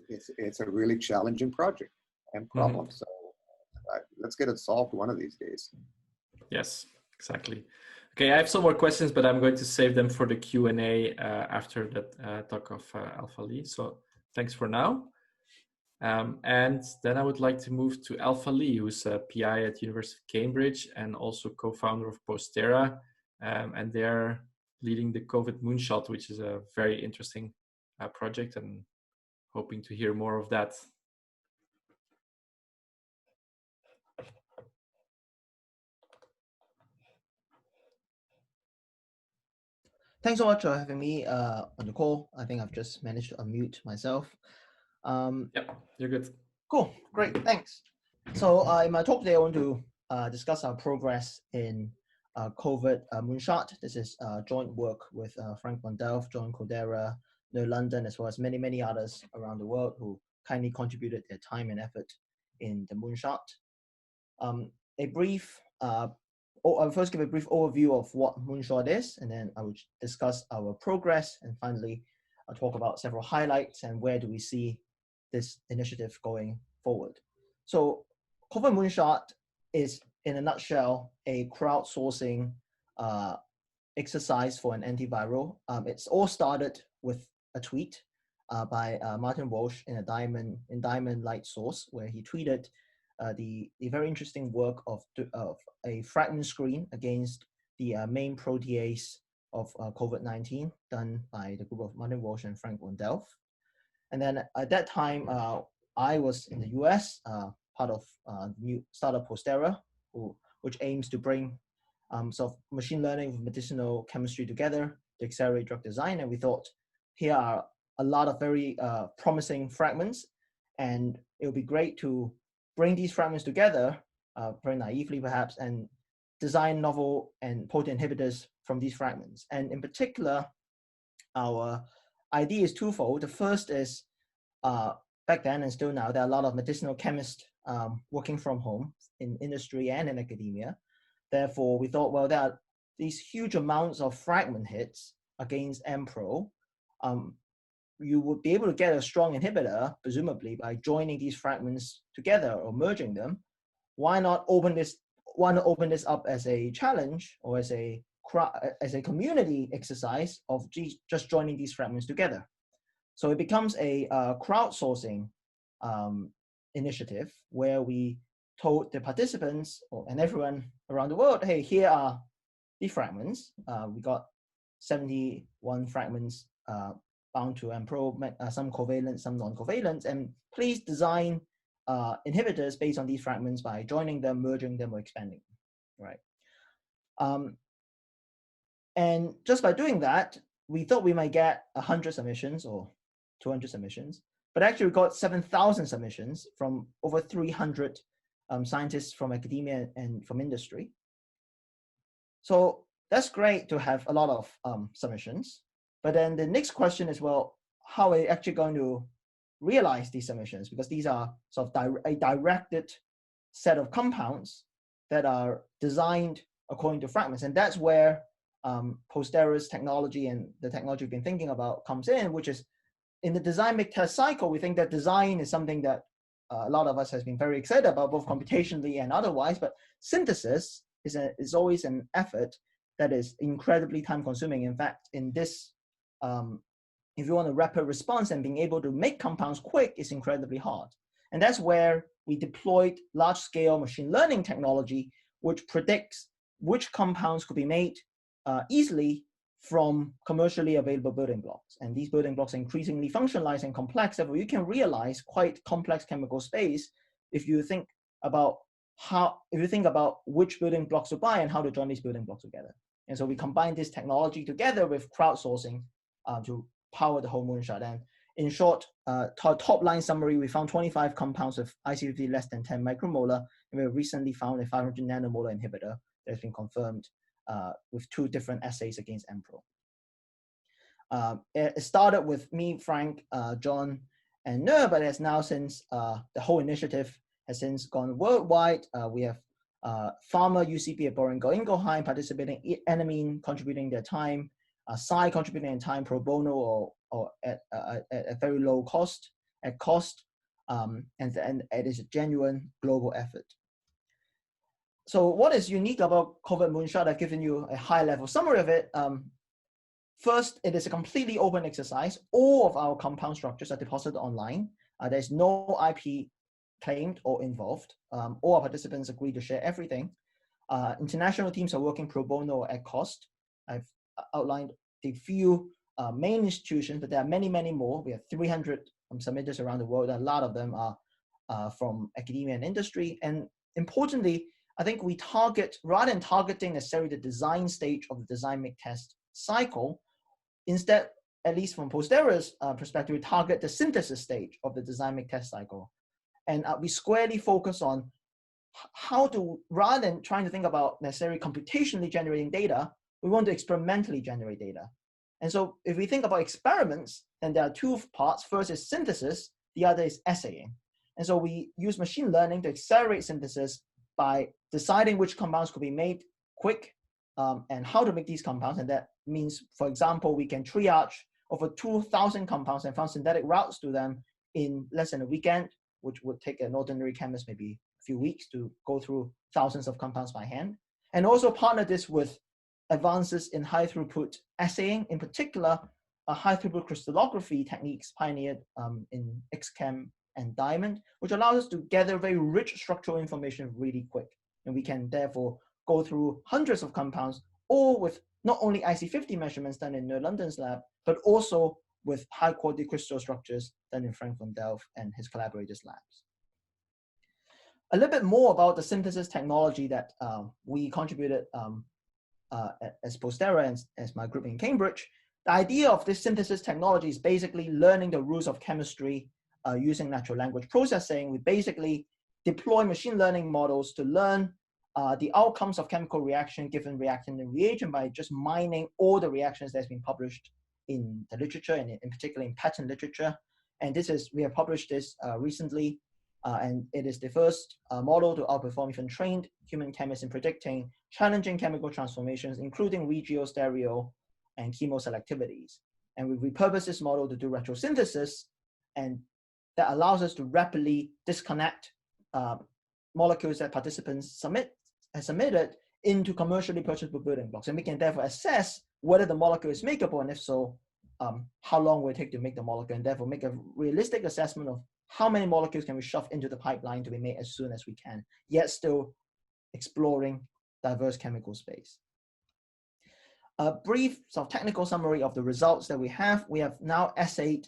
It's a really challenging project and problem. So let's get it solved one of these days. Yes, exactly. Okay, I have some more questions, but I'm going to save them for the Q&A after that talk of Alpha Lee. So thanks for now. And then I would like to move to Alpha Lee, who's a PI at University of Cambridge and also co-founder of Postera. And they're leading the COVID Moonshot, which is a very interesting project, and hoping to hear more of that. Thanks so much for having me on the call. I think I've just managed to unmute myself. Yep, you're good. Cool, great, thanks. So in my talk today, I want to discuss our progress in COVID Moonshot. This is joint work with Frank Van Delft, John Codera, Neil London, as well as many others around the world who kindly contributed their time and effort in the Moonshot. a brief, I'll first give a brief overview of what Moonshot is, and then I will discuss our progress, and finally I'll talk about several highlights and where do we see this initiative going forward. So COVID Moonshot is, in a nutshell, a crowdsourcing exercise for an antiviral. It's all started with a tweet by Martin Walsh in Diamond Light Source, where he tweeted the very interesting work of a fragment screen against the main protease of COVID-19 done by the group of Martin Walsh and Frank von Delft. And then at that time, I was in the US, part of new startup Postera, which aims to bring sort of machine learning with medicinal chemistry together to accelerate drug design. And we thought, here are a lot of very promising fragments, and it would be great to bring these fragments together, very naively perhaps, and design novel and potent inhibitors from these fragments. And in particular, our idea is twofold. The first is, back then and still now, there are a lot of medicinal chemists working from home in industry and in academia. Therefore, we thought, well, there are these huge amounts of fragment hits against MPRO. You would be able to get a strong inhibitor, presumably, by joining these fragments together or merging them. Why not open this up as a challenge or as a community exercise of just joining these fragments together? So it becomes a crowdsourcing initiative where we told the participants and everyone around the world, hey, here are the fragments. We got 71 fragments bound to MPRO, some covalent, some non-covalent, and please design inhibitors based on these fragments by joining them, merging them, or expanding them, right? And just by doing that, we thought we might get 100 submissions or 200 submissions, but actually we got 7,000 submissions from over 300 scientists from academia and from industry. So that's great to have a lot of submissions. But then the next question is, well, how are we actually going to realize these submissions? Because these are sort of a directed set of compounds that are designed according to fragments. And that's where Postera's technology and the technology we've been thinking about comes in, which is in the design make test cycle. We think that design is something that a lot of us has been very excited about, both computationally and otherwise, but synthesis is always an effort that is incredibly time consuming. In fact, in this, if you want a rapid response and being able to make compounds quick is incredibly hard. And that's where we deployed large scale machine learning technology, which predicts which compounds could be made easily from commercially available building blocks. And these building blocks are increasingly functionalized and complex, therefore you can realize quite complex chemical space if you think about which building blocks to buy and how to join these building blocks together. And so we combine this technology together with crowdsourcing to power the whole moonshot. And in short, top line summary, we found 25 compounds with IC50 less than 10 micromolar, and we recently found a 500 nanomolar inhibitor that has been confirmed with 2 different assays against MPRO. It started with me, Frank, John, and Ner, but it has now since the whole initiative has since gone worldwide. We have Pharma, UCB at Boehringer Ingelheim participating, Enamine contributing their time, Psi contributing their time pro bono or at a very low cost, and it is a genuine global effort. So what is unique about COVID Moonshot? I've given you a high-level summary of it. First, it is a completely open exercise. All of our compound structures are deposited online. There's no IP claimed or involved. All our participants agree to share everything. International teams are working pro bono at cost. I've outlined the few main institutions, but there are many, many more. We have 300 submitters around the world. A lot of them are from academia and industry. And importantly, I think we target, rather than targeting necessarily the design stage of the design make test cycle, instead, at least from Postera's perspective, we target the synthesis stage of the design make test cycle. And we squarely focus on how to, rather than trying to think about necessarily computationally generating data, we want to experimentally generate data. And so if we think about experiments, then there are 2 parts. First is synthesis, the other is assaying. And so we use machine learning to accelerate synthesis by deciding which compounds could be made quick and how to make these compounds. And that means, for example, we can triage over 2,000 compounds and found synthetic routes to them in less than a weekend, which would take an ordinary chemist maybe a few weeks to go through thousands of compounds by hand. And also partner this with advances in high throughput assaying, in particular, high throughput crystallography techniques pioneered in XChem and Diamond, which allows us to gather very rich structural information really quick. And we can therefore go through hundreds of compounds, all with not only IC50 measurements done in London's lab, but also with high quality crystal structures done in Frank van Delft and his collaborators' labs. A little bit more about the synthesis technology that we contributed as Postera and as my group in Cambridge. The idea of this synthesis technology is basically learning the rules of chemistry using natural language processing. We basically deploy machine learning models to learn the outcomes of chemical reaction given reactant and reagent by just mining all the reactions that's been published in the literature, and in particular in patent literature. And we have published this recently, and it is the first model to outperform even trained human chemists in predicting challenging chemical transformations, including regio, stereo, and chemoselectivities. And we repurpose this model to do retrosynthesis, and that allows us to rapidly disconnect molecules that participants submitted into commercially purchasable building blocks. And we can therefore assess whether the molecule is makeable, and if so, how long will it take to make the molecule, and therefore make a realistic assessment of how many molecules can we shove into the pipeline to be made as soon as we can, yet still exploring diverse chemical space. A brief sort of technical summary of the results that we have. We have now assayed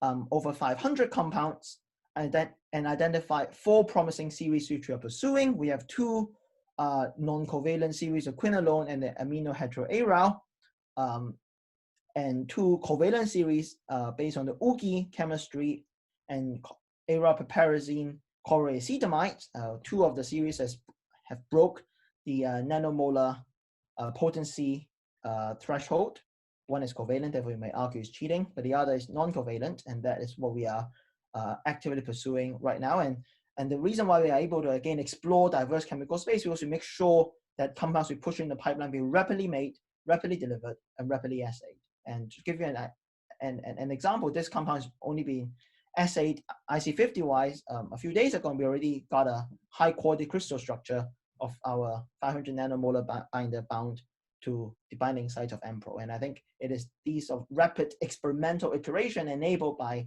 over 500 compounds and identified 4 promising series which we are pursuing. We have 2 non-covalent series of quinolone and the amino heteroaryl, and 2 covalent series based on the Ugi chemistry and aryl piperazine chloroacetamide. 2 of the series have broke the nanomolar potency threshold. One is covalent, therefore you may argue is cheating, but the other is non-covalent, and that is what we are actively pursuing right now. And the reason why we are able to, again, explore diverse chemical space, we also make sure that compounds we push in the pipeline be rapidly made, rapidly delivered, and rapidly assayed. And to give you an example, this compound has only been assayed IC50-wise a few days ago, and we already got a high-quality crystal structure of our 500 nanomolar binder bound to the binding site of MPRO. And I think it is these of rapid experimental iteration enabled by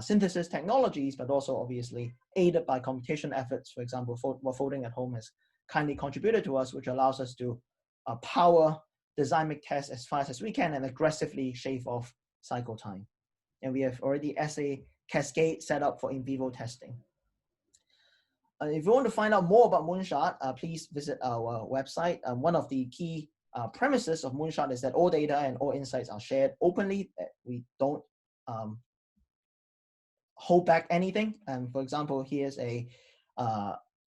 synthesis technologies, but also obviously aided by computation efforts. For example, what Folding at Home has kindly contributed to us, which allows us to power design-make tests as fast as we can and aggressively shave off cycle time. And we have already assay cascade set up for in vivo testing. If you want to find out more about Moonshot, please visit our website. One of the key premises of Moonshot is that all data and all insights are shared openly. We don't hold back anything. For example, here's a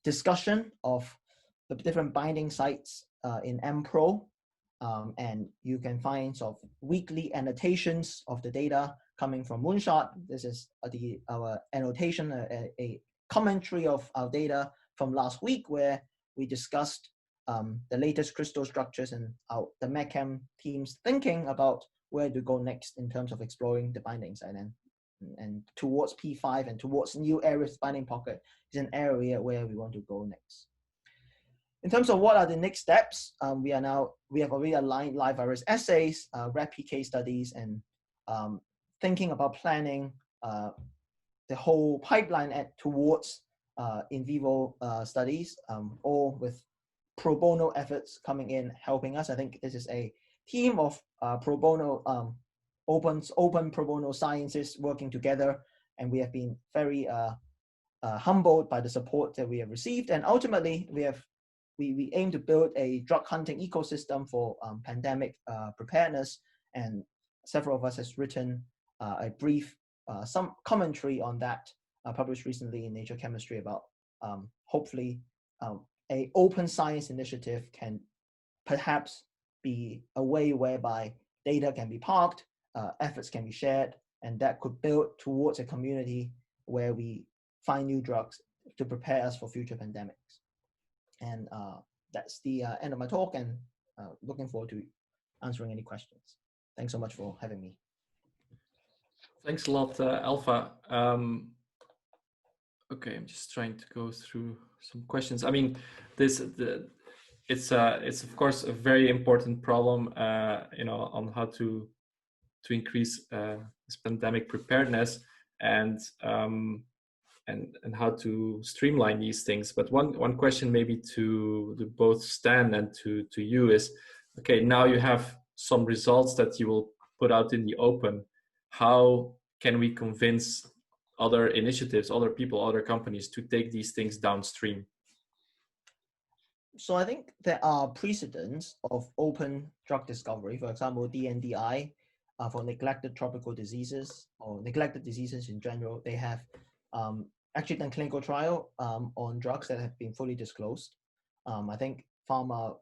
discussion of the different binding sites in MPRO, and you can find sort of weekly annotations of the data coming from Moonshot. This is our annotation, a commentary of our data from last week, where we discussed the latest crystal structures and the MedChem team's thinking about where to go next in terms of exploring the binding site, and towards P5 and towards new areas binding pocket is an area where we want to go next. In terms of what are the next steps, we have already aligned live virus assays, RAP-PK studies, and thinking about planning the whole pipeline towards in vivo studies, all with pro bono efforts coming in, helping us. I think this is a team of pro bono, open pro bono scientists working together, and we have been very humbled by the support that we have received. And ultimately, we aim to build a drug hunting ecosystem for pandemic preparedness, and several of us has written a brief some commentary on that published recently in Nature Chemistry about hopefully a open science initiative can perhaps be a way whereby data can be parked, efforts can be shared, and that could build towards a community where we find new drugs to prepare us for future pandemics. And that's the end of my talk, and looking forward to answering any questions. Thanks so much for having me. Thanks a lot, Alpha. Okay, I'm just trying to go through some questions. I mean, it's of course a very important problem, you know, on how to increase this pandemic preparedness and how to streamline these things. But one question maybe to both Stan and to you is, okay, now you have some results that you will put out in the open. How can we convince other initiatives, other people, other companies to take these things downstream? So I think there are precedents of open drug discovery, for example, DNDi, for neglected tropical diseases or neglected diseases in general. They have actually done clinical trial on drugs that have been fully disclosed. I think pharma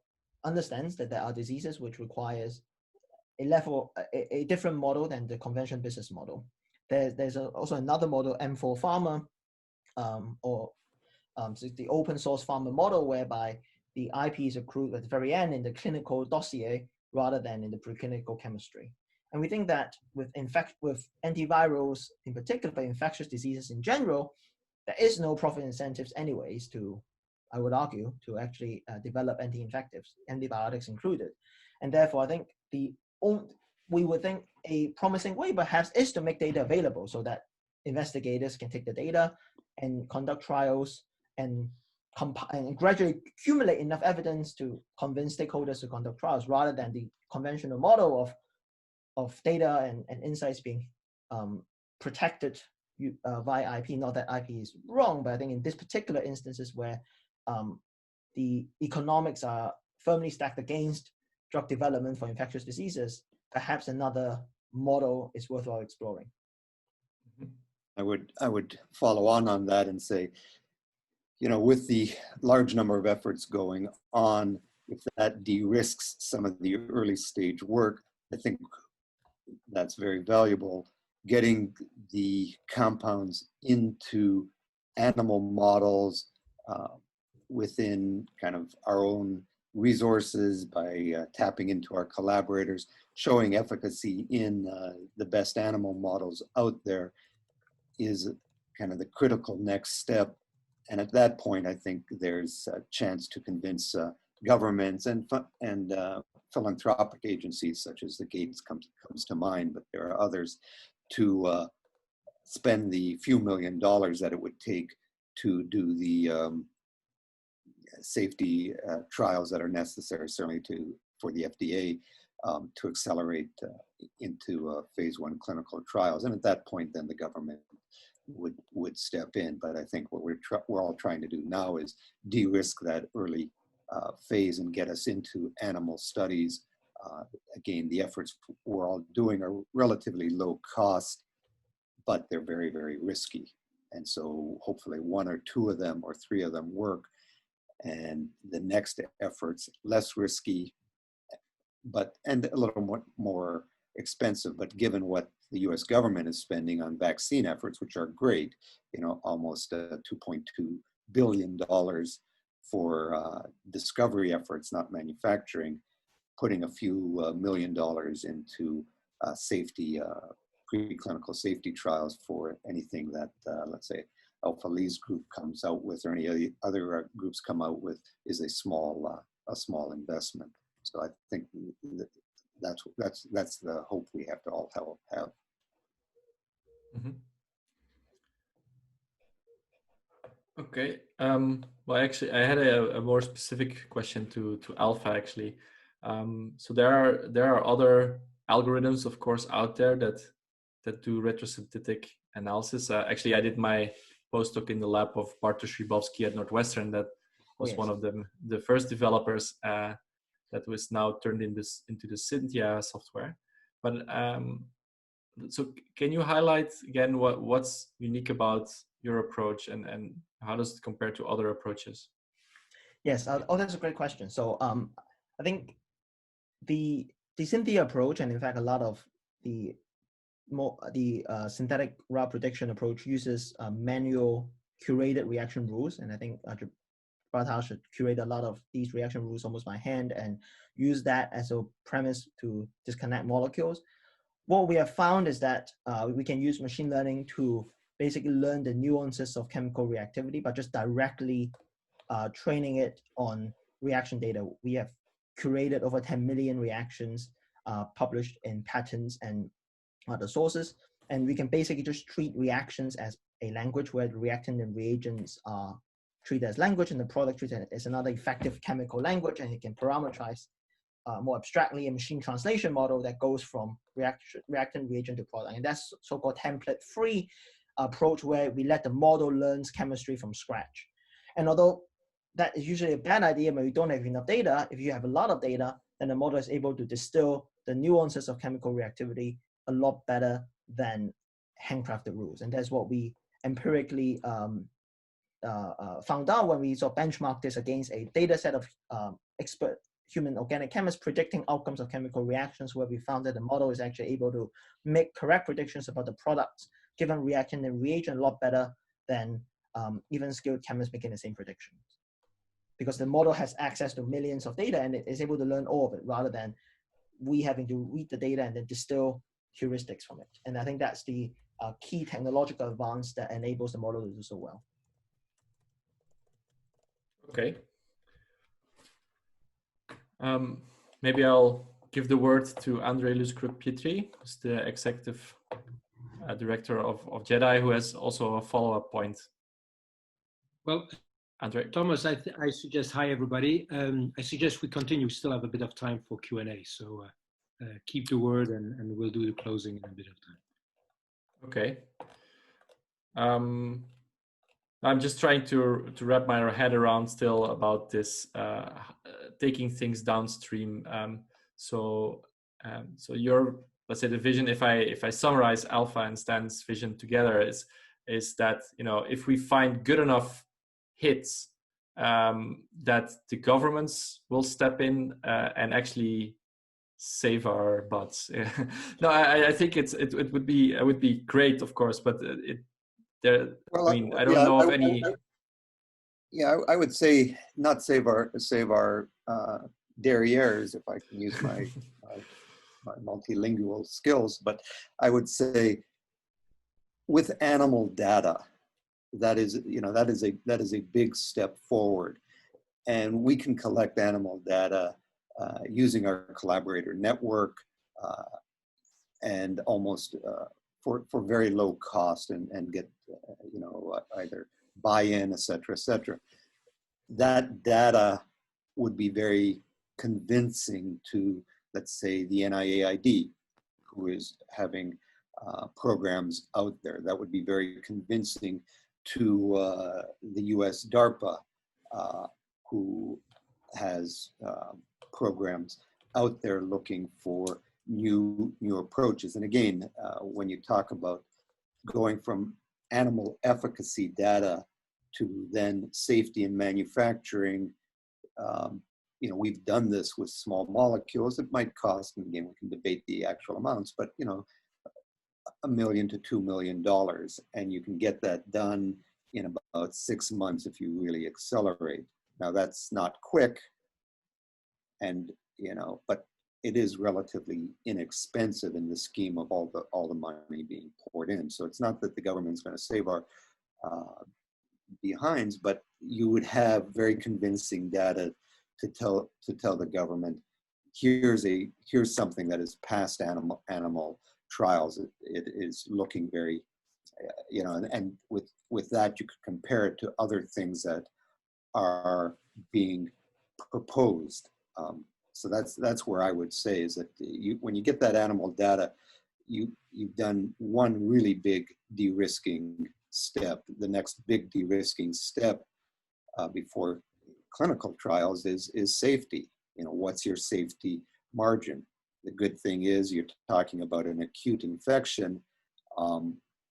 understands that there are diseases which requires a different model than the conventional business model. There's also another model, M4 Pharma, so the open source pharma model, whereby the IP is accrued at the very end in the clinical dossier rather than in the preclinical chemistry. And we think that with antivirals, in particular for infectious diseases in general, there is no profit incentives anyways to, I would argue, to actually develop anti-infectives, antibiotics included. And therefore, I think we would think a promising way perhaps is to make data available so that investigators can take the data and conduct trials and gradually accumulate enough evidence to convince stakeholders to conduct trials, rather than the conventional model of data and insights being protected via IP. Not that IP is wrong, but I think in this particular instances where the economics are firmly stacked against drug development for infectious diseases, perhaps another model is worthwhile exploring. I would follow on that and say, you know, with the large number of efforts going on, if that de-risks some of the early stage work, I think that's very valuable. Getting the compounds into animal models within kind of our own resources by tapping into our collaborators, showing efficacy in the best animal models out there is kind of the critical next step. And at that point, I think there's a chance to convince governments and philanthropic agencies such as the Gates comes to mind, but there are others, to spend the few $1 million that it would take to do the safety trials that are necessary, certainly for the FDA to accelerate into phase 1 clinical trials. And at that point, then the government would step in. But I think what we're all trying to do now is de-risk that early phase and get us into animal studies. Again, the efforts we're all doing are relatively low cost, but they're very, very risky. And so hopefully 1 or 2 of them or 3 of them work. And the next efforts, less risky, and a little more expensive, but given what the US government is spending on vaccine efforts, which are great, you know, almost $2.2 billion for discovery efforts, not manufacturing, putting a few $1 million into safety, preclinical safety trials for anything that, let's say, Alpha Lee's group comes out with, or any other groups come out with, is a small investment. So I think that's the hope we have to all have. Mm-hmm. Okay. Well, actually, I had a more specific question to Alpha, actually. So there are other algorithms, of course, out there that do retrosynthetic analysis. Actually, I did my postdoc in the lab of Bartosz Rybowski at Northwestern. That was one of the first developers that was now turned into the Cynthia software. But so can you highlight again what's unique about your approach and how does it compare to other approaches? Yes, that's a great question. So I think the Cynthia approach, and in fact a lot of the synthetic route prediction approach, uses manual curated reaction rules, and I think Watowich curate a lot of these reaction rules almost by hand and use that as a premise to disconnect molecules. What we have found is that we can use machine learning to basically learn the nuances of chemical reactivity, but just directly training it on reaction data. We have curated over 10 million reactions published in patents and other sources. And we can basically just treat reactions as a language where the reactant and reagents are treated as language and the product treated as another effective chemical language, and it can parameterize more abstractly a machine translation model that goes from reactant reagent to product. And that's so-called template-free approach where we let the model learns chemistry from scratch. And although that is usually a bad idea when we don't have enough data, if you have a lot of data, then the model is able to distill the nuances of chemical reactivity a lot better than handcrafted rules. And that's what we empirically found out when we sort of benchmarked this against a data set of expert human organic chemists predicting outcomes of chemical reactions, where we found that the model is actually able to make correct predictions about the products given reaction and reagent a lot better than even skilled chemists making the same predictions. Because the model has access to millions of data and it is able to learn all of it rather than we having to read the data and then distill heuristics from it. And I think that's the key technological advance that enables the model to do so well. Okay. Maybe I'll give the word to Loesekrug-Pietri, who's the executive director of JEDI, who has also a follow-up point. Well, Andre. Thomas, I suggest, hi everybody. I suggest we continue. We still have a bit of time for Q&A, so keep the word and we'll do the closing in a bit of time. Okay. I'm just trying to wrap my head around still about this taking things downstream. So your, let's say, the vision, if I summarize Alpha and Stan's vision together, is that, you know, if we find good enough hits, that the governments will step in and actually save our butts. No, I think it would be great, of course, but well, I mean, I don't know of any. I would say not save our derrieres, if I can use my multilingual skills, but I would say with animal data, that is a big step forward, and we can collect animal data using our collaborator network and almost for very low cost and get either buy-in, et cetera. That data would be very convincing to, let's say, the NIAID, who is having programs out there. That would be very convincing to the US DARPA, who has programs out there looking for new approaches. And again, when you talk about going from animal efficacy data to then safety and manufacturing, we've done this with small molecules. It might cost, and again, we can debate the actual amounts, but $1 million to $2 million, and you can get that done in about 6 months if you really accelerate. Now that's not quick, and but it is relatively inexpensive in the scheme of all the money being poured in. So it's not that the government's going to save our behinds, but you would have very convincing data to tell the government, here's something that is past animal trials. It is looking very, and with that you could compare it to other things that are being proposed. So that's where I would say is that when you get that animal data, you've done one really big de-risking step. The next big de-risking step before clinical trials is safety. What's your safety margin? The good thing is you're talking about an acute infection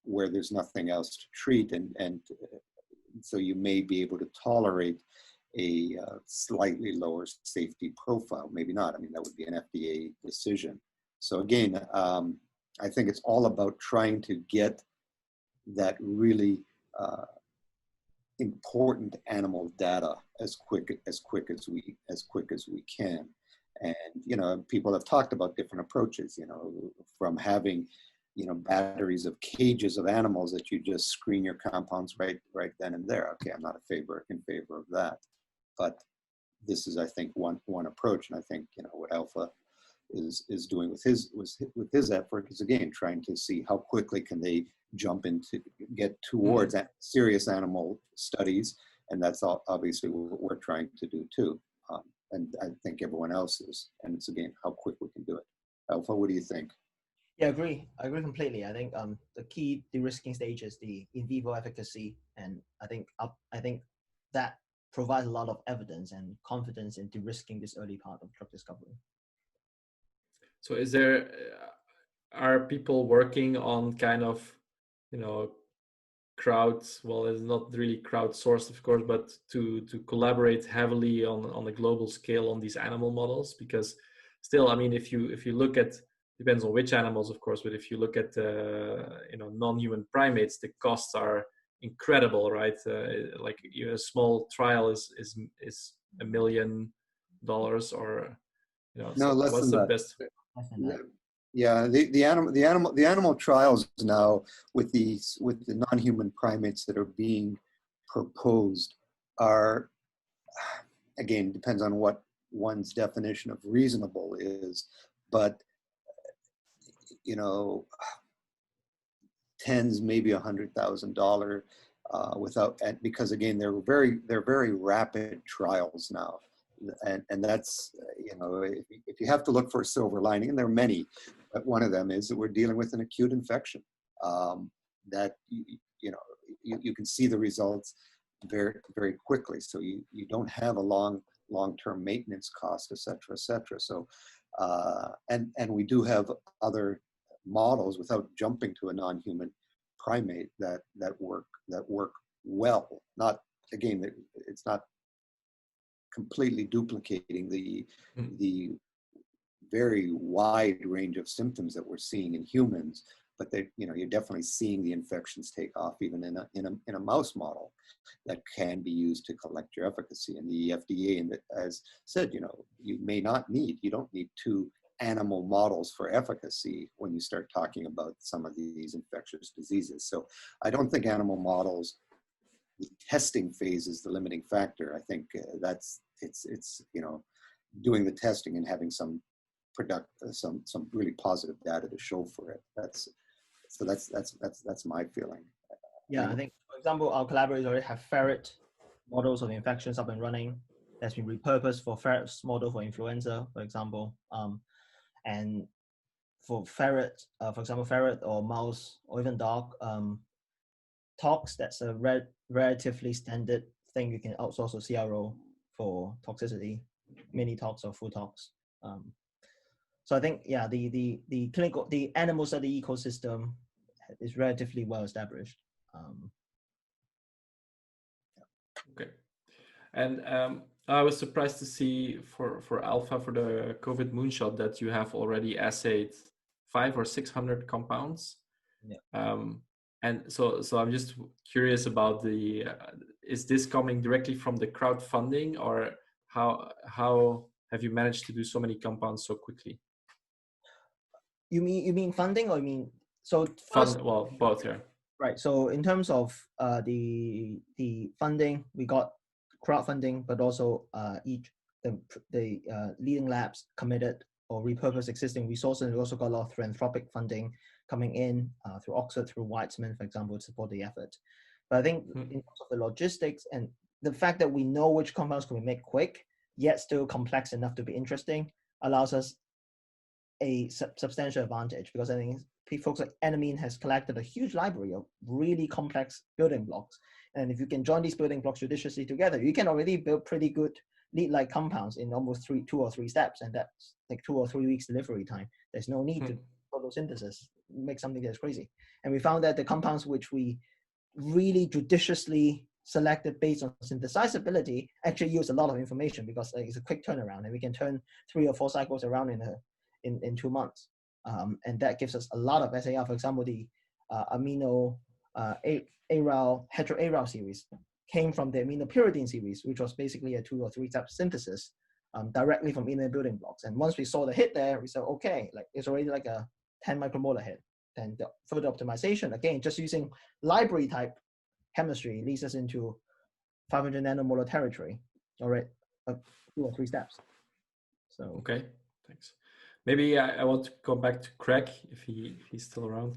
where there's nothing else to treat, and so you may be able to tolerate a slightly lower safety profile. Maybe not. I mean, that would be an FDA decision. So again, I think it's all about trying to get that really important animal data as quick as we can. And, you know, people have talked about different approaches, you know, from having, you know, batteries of cages of animals that you just screen your compounds right then and there. Okay, I'm not in favor of that. But this is, I think, one approach. And I think, you know, what Alpha is doing with his effort is, again, trying to see how quickly can they get towards serious animal studies. And that's obviously what we're trying to do too. And I think everyone else is. And it's, again, how quick we can do it. Alpha, what do you think? Yeah, I agree completely. I think the key de-risking stage is the in vivo efficacy, and I think that provides a lot of evidence and confidence in de-risking this early part of drug discovery. So are people working on kind of, you know, well, it's not really crowdsourced, of course, but to collaborate heavily on a global scale on these animal models? Because still, I mean, if you look at, depends on which animals, of course, but if you look at you know, non-human primates, the costs are incredible, right? Like, you know, a small trial is $1 million, or, you know, No, so less what's than the that. best? Yeah, the animal trials now with the non-human primates that are being proposed are, again, depends on what one's definition of reasonable is, but, you know, tens, maybe $100,000 because, again, they're very rapid trials now. And that's, you know, if you have to look for a silver lining, and there are many, but one of them is that we're dealing with an acute infection that, you know, you can see the results very quickly. So you don't have a long-term maintenance cost, et cetera. So, and we do have other models without jumping to a non-human primate that work well. Not, again, it's not completely duplicating the very wide range of symptoms that we're seeing in humans, but you know, you're definitely seeing the infections take off even in a mouse model that can be used to collect your efficacy. And the FDA has said, you know, you don't need 2 animal models for efficacy when you start talking about some of these infectious diseases. So I don't think animal models, the testing phase is the limiting factor. I think it's you know, doing the testing and having some really positive data to show for it. That's my feeling. Yeah, I think, for example, our collaborators already have ferret models of infections up and running. That's been repurposed for ferret's model for influenza, for example. And for ferret, for example, ferret or mouse or even dog, tox, that's a relatively standard thing. You can outsource a CRO for toxicity, mini tox or full tox. So I think, yeah, the animal study ecosystem is relatively well established. Okay. And I was surprised to see for Alpha, for the COVID Moonshot, that you have already assayed 500 or 600 compounds. Yeah. And so I'm just curious about is this coming directly from the crowdfunding, or how have you managed to do so many compounds so quickly? You mean funding, or you mean well, both, yeah. Right. So in terms of the funding, we got crowdfunding, but also the leading labs committed or repurpose existing resources. And we also got a lot of philanthropic funding coming in through Oxford, through Weizmann, for example, to support the effort. But I think in terms of the logistics and the fact that we know which compounds can we make quick, yet still complex enough to be interesting, allows us a substantial advantage, because I think folks like Enamine has collected a huge library of really complex building blocks. And if you can join these building blocks judiciously together, you can already build pretty good lead-like compounds in almost 2 or 3 steps. And that's like 2 or 3 weeks delivery time. There's no need to photosynthesis, make something that's crazy. And we found that the compounds which we really judiciously selected based on synthesizability actually use a lot of information, because it's a quick turnaround, and we can turn 3 or 4 cycles around in 2 months. And that gives us a lot of SAR. For example, the amino ARAL, hetero-ARAL series came from the aminopyridine series, which was basically a 2 or 3 step synthesis directly from inner building blocks. And once we saw the hit there, we said, okay, like it's already like a 10 micromolar hit. Then the further optimization, again, just using library type chemistry leads us into 500 nanomolar territory, all right, 2 or 3 steps. So okay, thanks. Maybe I want to go back to Craig if he's still around.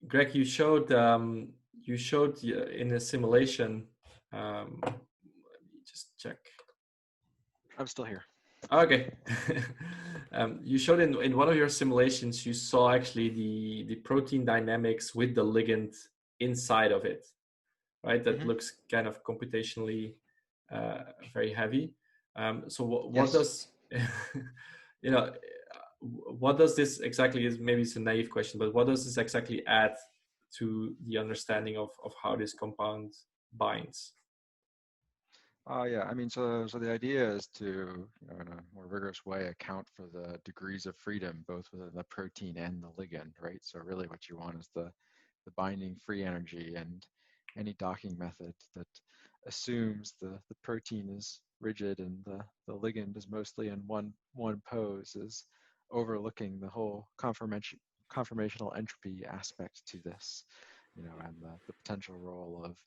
Greg, you showed in a simulation. Let me just check. I'm still here. Okay. You showed in one of your simulations, you saw actually the protein dynamics with the ligand inside of it, right? That looks kind of computationally very heavy. So what does, you know, what does this exactly, is maybe it's a naive question, but what does this exactly add to the understanding of how this compound binds? Yeah, I mean, so the idea is to, you know, in a more rigorous way, account for the degrees of freedom, both within the protein and the ligand, right? So really what you want is the binding free energy, and any docking method that assumes the protein is rigid and the ligand is mostly in one pose is overlooking the whole conformational entropy aspect to this, you know, and the potential role of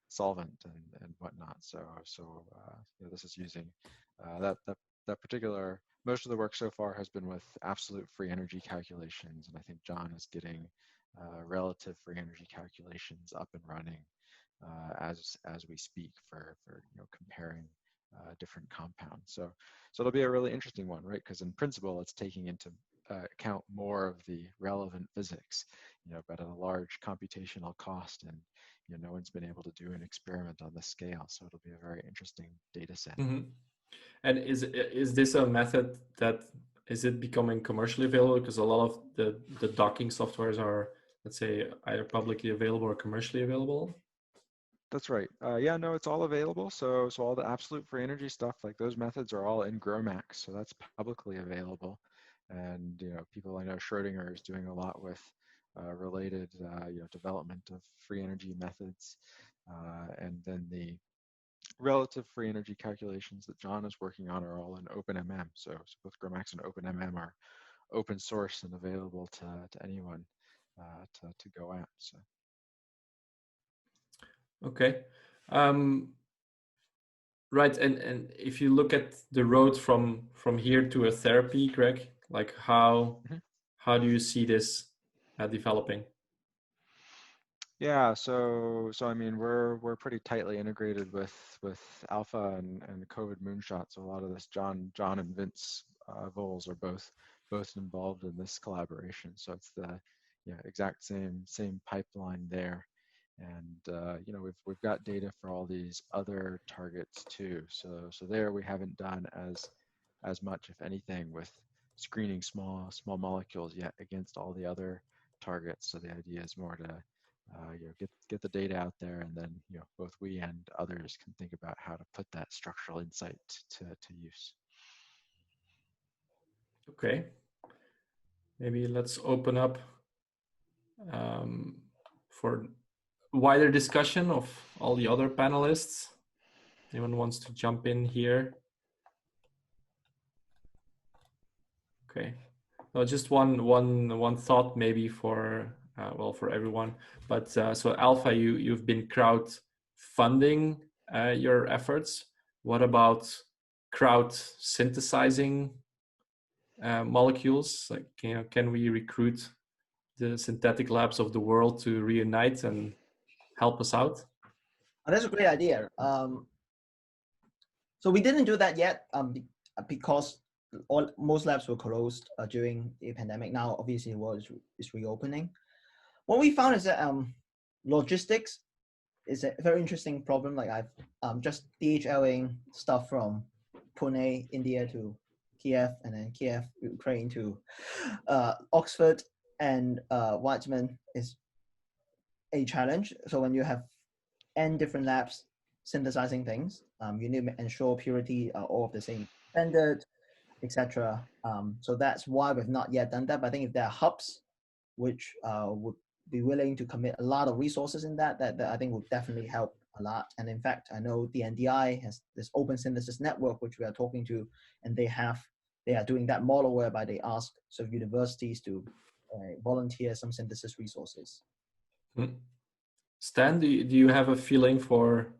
solvent and whatnot. So you know, this is using that particular. Most of the work so far has been with absolute free energy calculations, and I think John is getting relative free energy calculations up and running as we speak for you know, comparing different compounds. So it'll be a really interesting one, right? Because in principle, it's taking into account more of the relevant physics, you know, but at a large computational cost, and you know, no one's been able to do an experiment on this scale. So it'll be a very interesting data set. And is this a method that is it becoming commercially available? Because a lot of the docking softwares are, let's say, either publicly available or commercially available. That's right. Yeah, no, it's all available. So all the absolute free energy stuff, like those methods are all in GROMACS. So that's publicly available. And, you know, people, I know Schrodinger is doing a lot with related, you know, development of free energy methods. And then the relative free energy calculations that John is working on are all in OpenMM. So both GROMACS and OpenMM are open source and available to anyone to go at. So. Okay. Right. And if you look at the road from here to a therapy, Greg, like how do you see this developing? Yeah, so I mean, we're pretty tightly integrated with Alpha and the COVID Moonshot. So a lot of this, John and Vince Voles are both involved in this collaboration. So it's the exact same pipeline there. And you know, we've got data for all these other targets too. So there we haven't done as much, if anything, with screening small molecules yet against all the other targets. So the idea is more to you know, get the data out there, and then, you know, both we and others can think about how to put that structural insight to use. Okay. Maybe let's open up for wider discussion of all the other panelists. Anyone wants to jump in here? Okay. Well, just one thought maybe for well, for everyone. But so Alpha, you've been crowd funding your efforts. What about crowd synthesizing molecules? Like, you know, can we recruit the synthetic labs of the world to reunite and help us out? Oh, that's a great idea. So we didn't do that yet because most labs were closed during the pandemic. Now, obviously, the world is reopening. What we found is that logistics is a very interesting problem. Like I've just DHLing stuff from Pune, India to Kiev, and then Kiev, Ukraine to Oxford and Weizmann is a challenge. So when you have n different labs synthesizing things, you need to ensure purity are all of the same standard, etc. So that's why we've not yet done that. But I think if there are hubs which would be willing to commit a lot of resources in that I think will definitely help a lot. And in fact, I know the NDI has this open synthesis network, which we are talking to, and they are doing that model whereby they ask sort of universities to volunteer some synthesis resources. Stan, do you have a feeling for,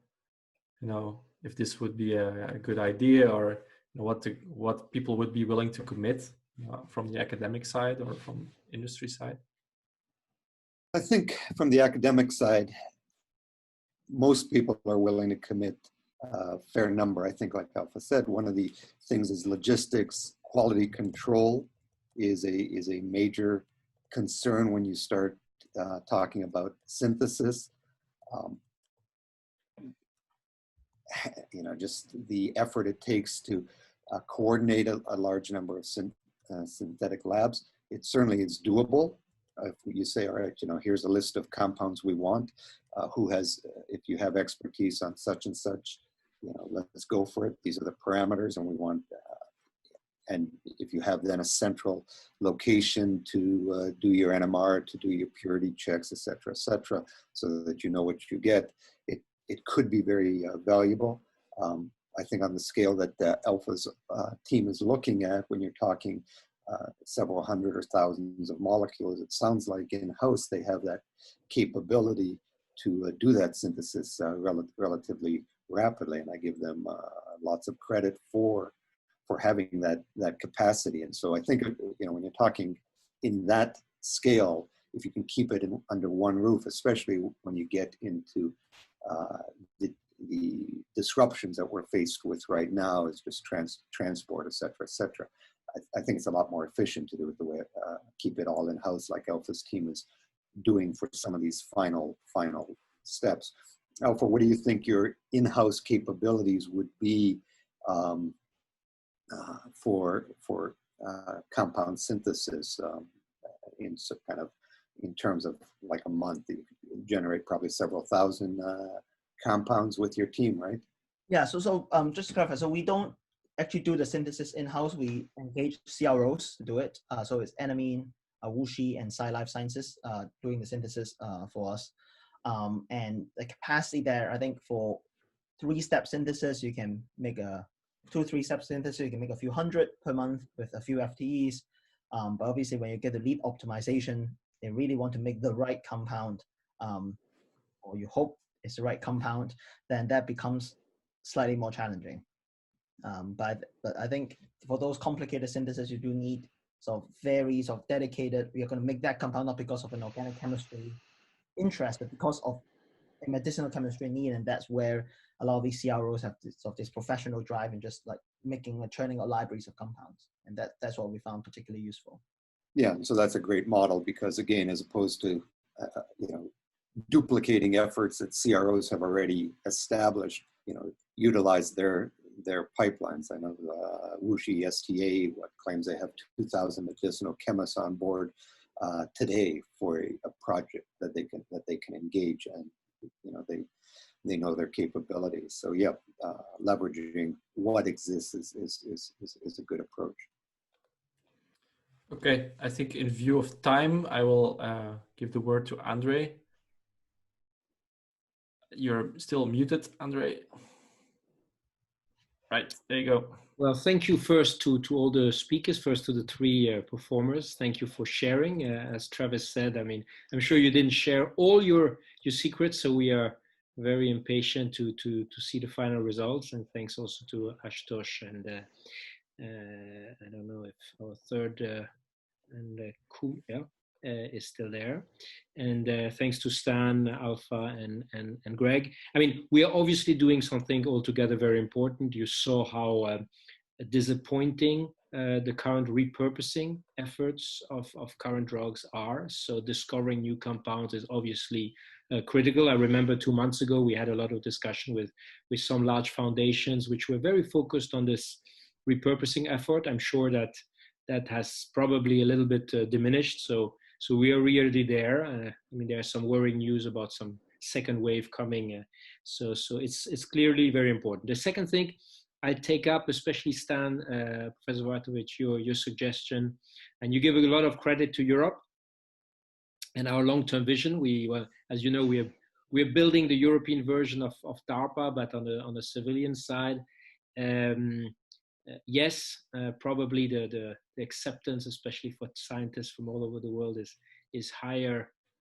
if this would be a good idea, or what people would be willing to commit from the academic side or from industry side? I think from the academic side, most people are willing to commit a fair number. I think, like Alpha said, one of the things is logistics. Quality control is a major concern when you start talking about synthesis. Just the effort it takes to coordinate a large number of synthetic labs. It certainly is doable. If you say, all right, here's a list of compounds we want, if you have expertise on such and such, let's go for it. These are the parameters, and we want, and if you have then a central location to do your NMR, to do your purity checks, et cetera, so that you know what you get, it could be very valuable. I think on the scale that Alpha's team is looking at, when you're talking several hundred or thousands of molecules, it sounds like in-house they have that capability to do that synthesis relatively rapidly, and I give them lots of credit for having that capacity. And so I think, when you're talking in that scale, if you can keep it under one roof, especially when you get into the disruptions that we're faced with right now, is just transport, et cetera. I think it's a lot more efficient to do it the way, keep it all in-house like Alpha's team is doing for some of these final steps. Alpha, what do you think your in-house capabilities would be for compound synthesis in terms of like a month? You generate probably several thousand compounds with your team, right? Yeah, so just to clarify, so we don't actually do the synthesis in-house. We engage CROs to do it. So it's Enamine, WuXi, and Sci Life Sciences doing the synthesis for us. And the capacity there, I think for 3-step synthesis, you can make a 2-3-step synthesis, you can make a few hundred per month with a few FTEs. But obviously when you get the lead optimization, they really want to make the right compound, or you hope it's the right compound, then that becomes slightly more challenging. But I think for those complicated synthesis, you do need sort of very sort of dedicated, we are going to make that compound not because of an organic chemistry interest, but because of a medicinal chemistry need. And that's where a lot of these CROs have this professional drive and just like churning out libraries of compounds. And that's what we found particularly useful. Yeah, so that's a great model, because again, as opposed to duplicating efforts that CROs have already established, utilize their pipelines. I know WuXi STA claims they have 2,000 medicinal chemists on board today for a project that they can engage, and they know their capabilities. So yeah, leveraging what exists is a good approach. Okay, I think in view of time, I will give the word to Andre. You're still muted, Andre. Right, there you go. Well, thank you first to all the speakers, first to the 3 performers. Thank you for sharing. As Travis said, I mean, I'm sure you didn't share all your secrets, so we are very impatient to see the final results. And thanks also to Ashutosh and I don't know if our third is still there. And thanks to Stan, Alpha, and Greg. I mean, we are obviously doing something altogether very important. You saw how disappointing the current repurposing efforts of current drugs are. So discovering new compounds is obviously critical. I remember 2 months ago, we had a lot of discussion with some large foundations, which were very focused on this repurposing effort. I'm sure that has probably a little bit diminished. So we are really there. I mean, there's some worrying news about some second wave coming. So it's clearly very important. The second thing I take up, especially Stan, Professor Watowich, your suggestion, and you give a lot of credit to Europe. and our long-term vision. As you know, we're building the European version of DARPA, but on the civilian side. Yes, probably the acceptance, especially for scientists from all over the world, is higher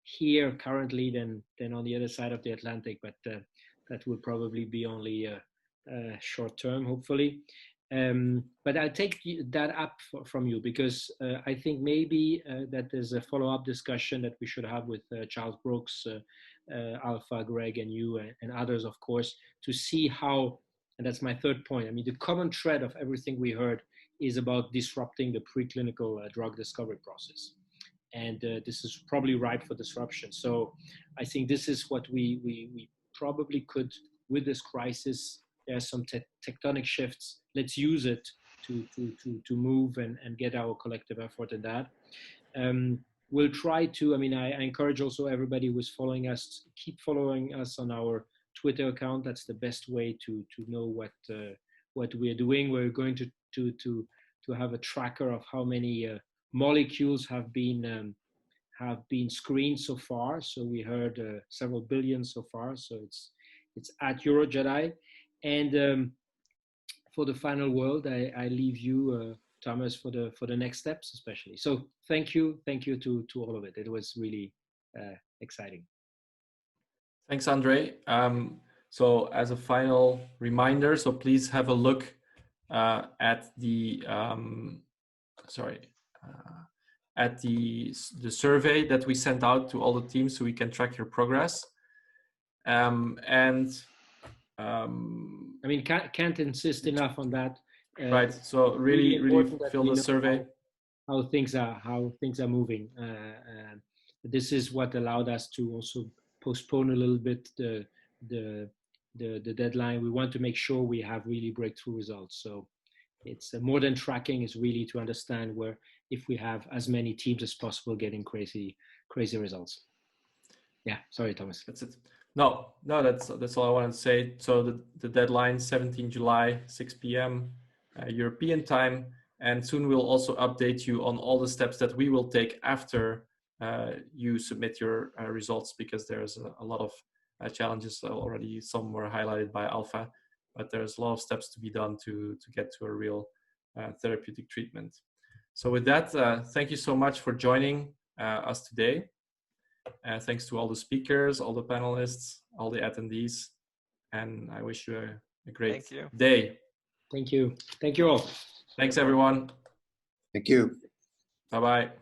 here currently than on the other side of the Atlantic, but that will probably be only short term, hopefully. But I'll take that up from you, because I think maybe that there's a follow-up discussion that we should have with Charles Brooks, Alpha, Greg, and you, and others, of course, to see how, and that's my third point. I mean, the common thread of everything we heard is about disrupting the preclinical drug discovery process. And this is probably ripe for disruption. So I think this is what we probably could, with this crisis, there are some tectonic shifts. Let's use it to move and get our collective effort in that. We'll try to, I mean, I encourage also everybody who's following us, keep following us on our Twitter account. That's the best way to know what we're doing. We're going to have a tracker of how many molecules have been screened so far. So we heard several billion so far. So it's at EuroJEDI. And for the final word, I leave you, Thomas, for the next steps, especially. So thank you to all of it. It was really exciting. Thanks, Andre. So as a final reminder, so please have a look at the the survey that we sent out to all the teams, so we can track your progress. I mean, can't insist enough on that. Right. So really fill the survey. How things are moving. This is what allowed us to also postpone a little bit the deadline. We want to make sure we have really breakthrough results. So it's more than tracking, is really to understand where, if we have as many teams as possible getting crazy results. Yeah, sorry, Thomas. That's it. No, that's all I wanted to say. So the deadline, 17 July, 6 p.m. European time. And soon we'll also update you on all the steps that we will take after you submit your results, because there's a lot of challenges already. Some were highlighted by Alpha, but there's a lot of steps to be done to get to a real therapeutic treatment. So with that, thank you so much for joining us today. Thanks to all the speakers, all the panelists, all the attendees, and I wish you a great day. Thank you. Thank you all. Thanks, everyone. Thank you. Bye-bye.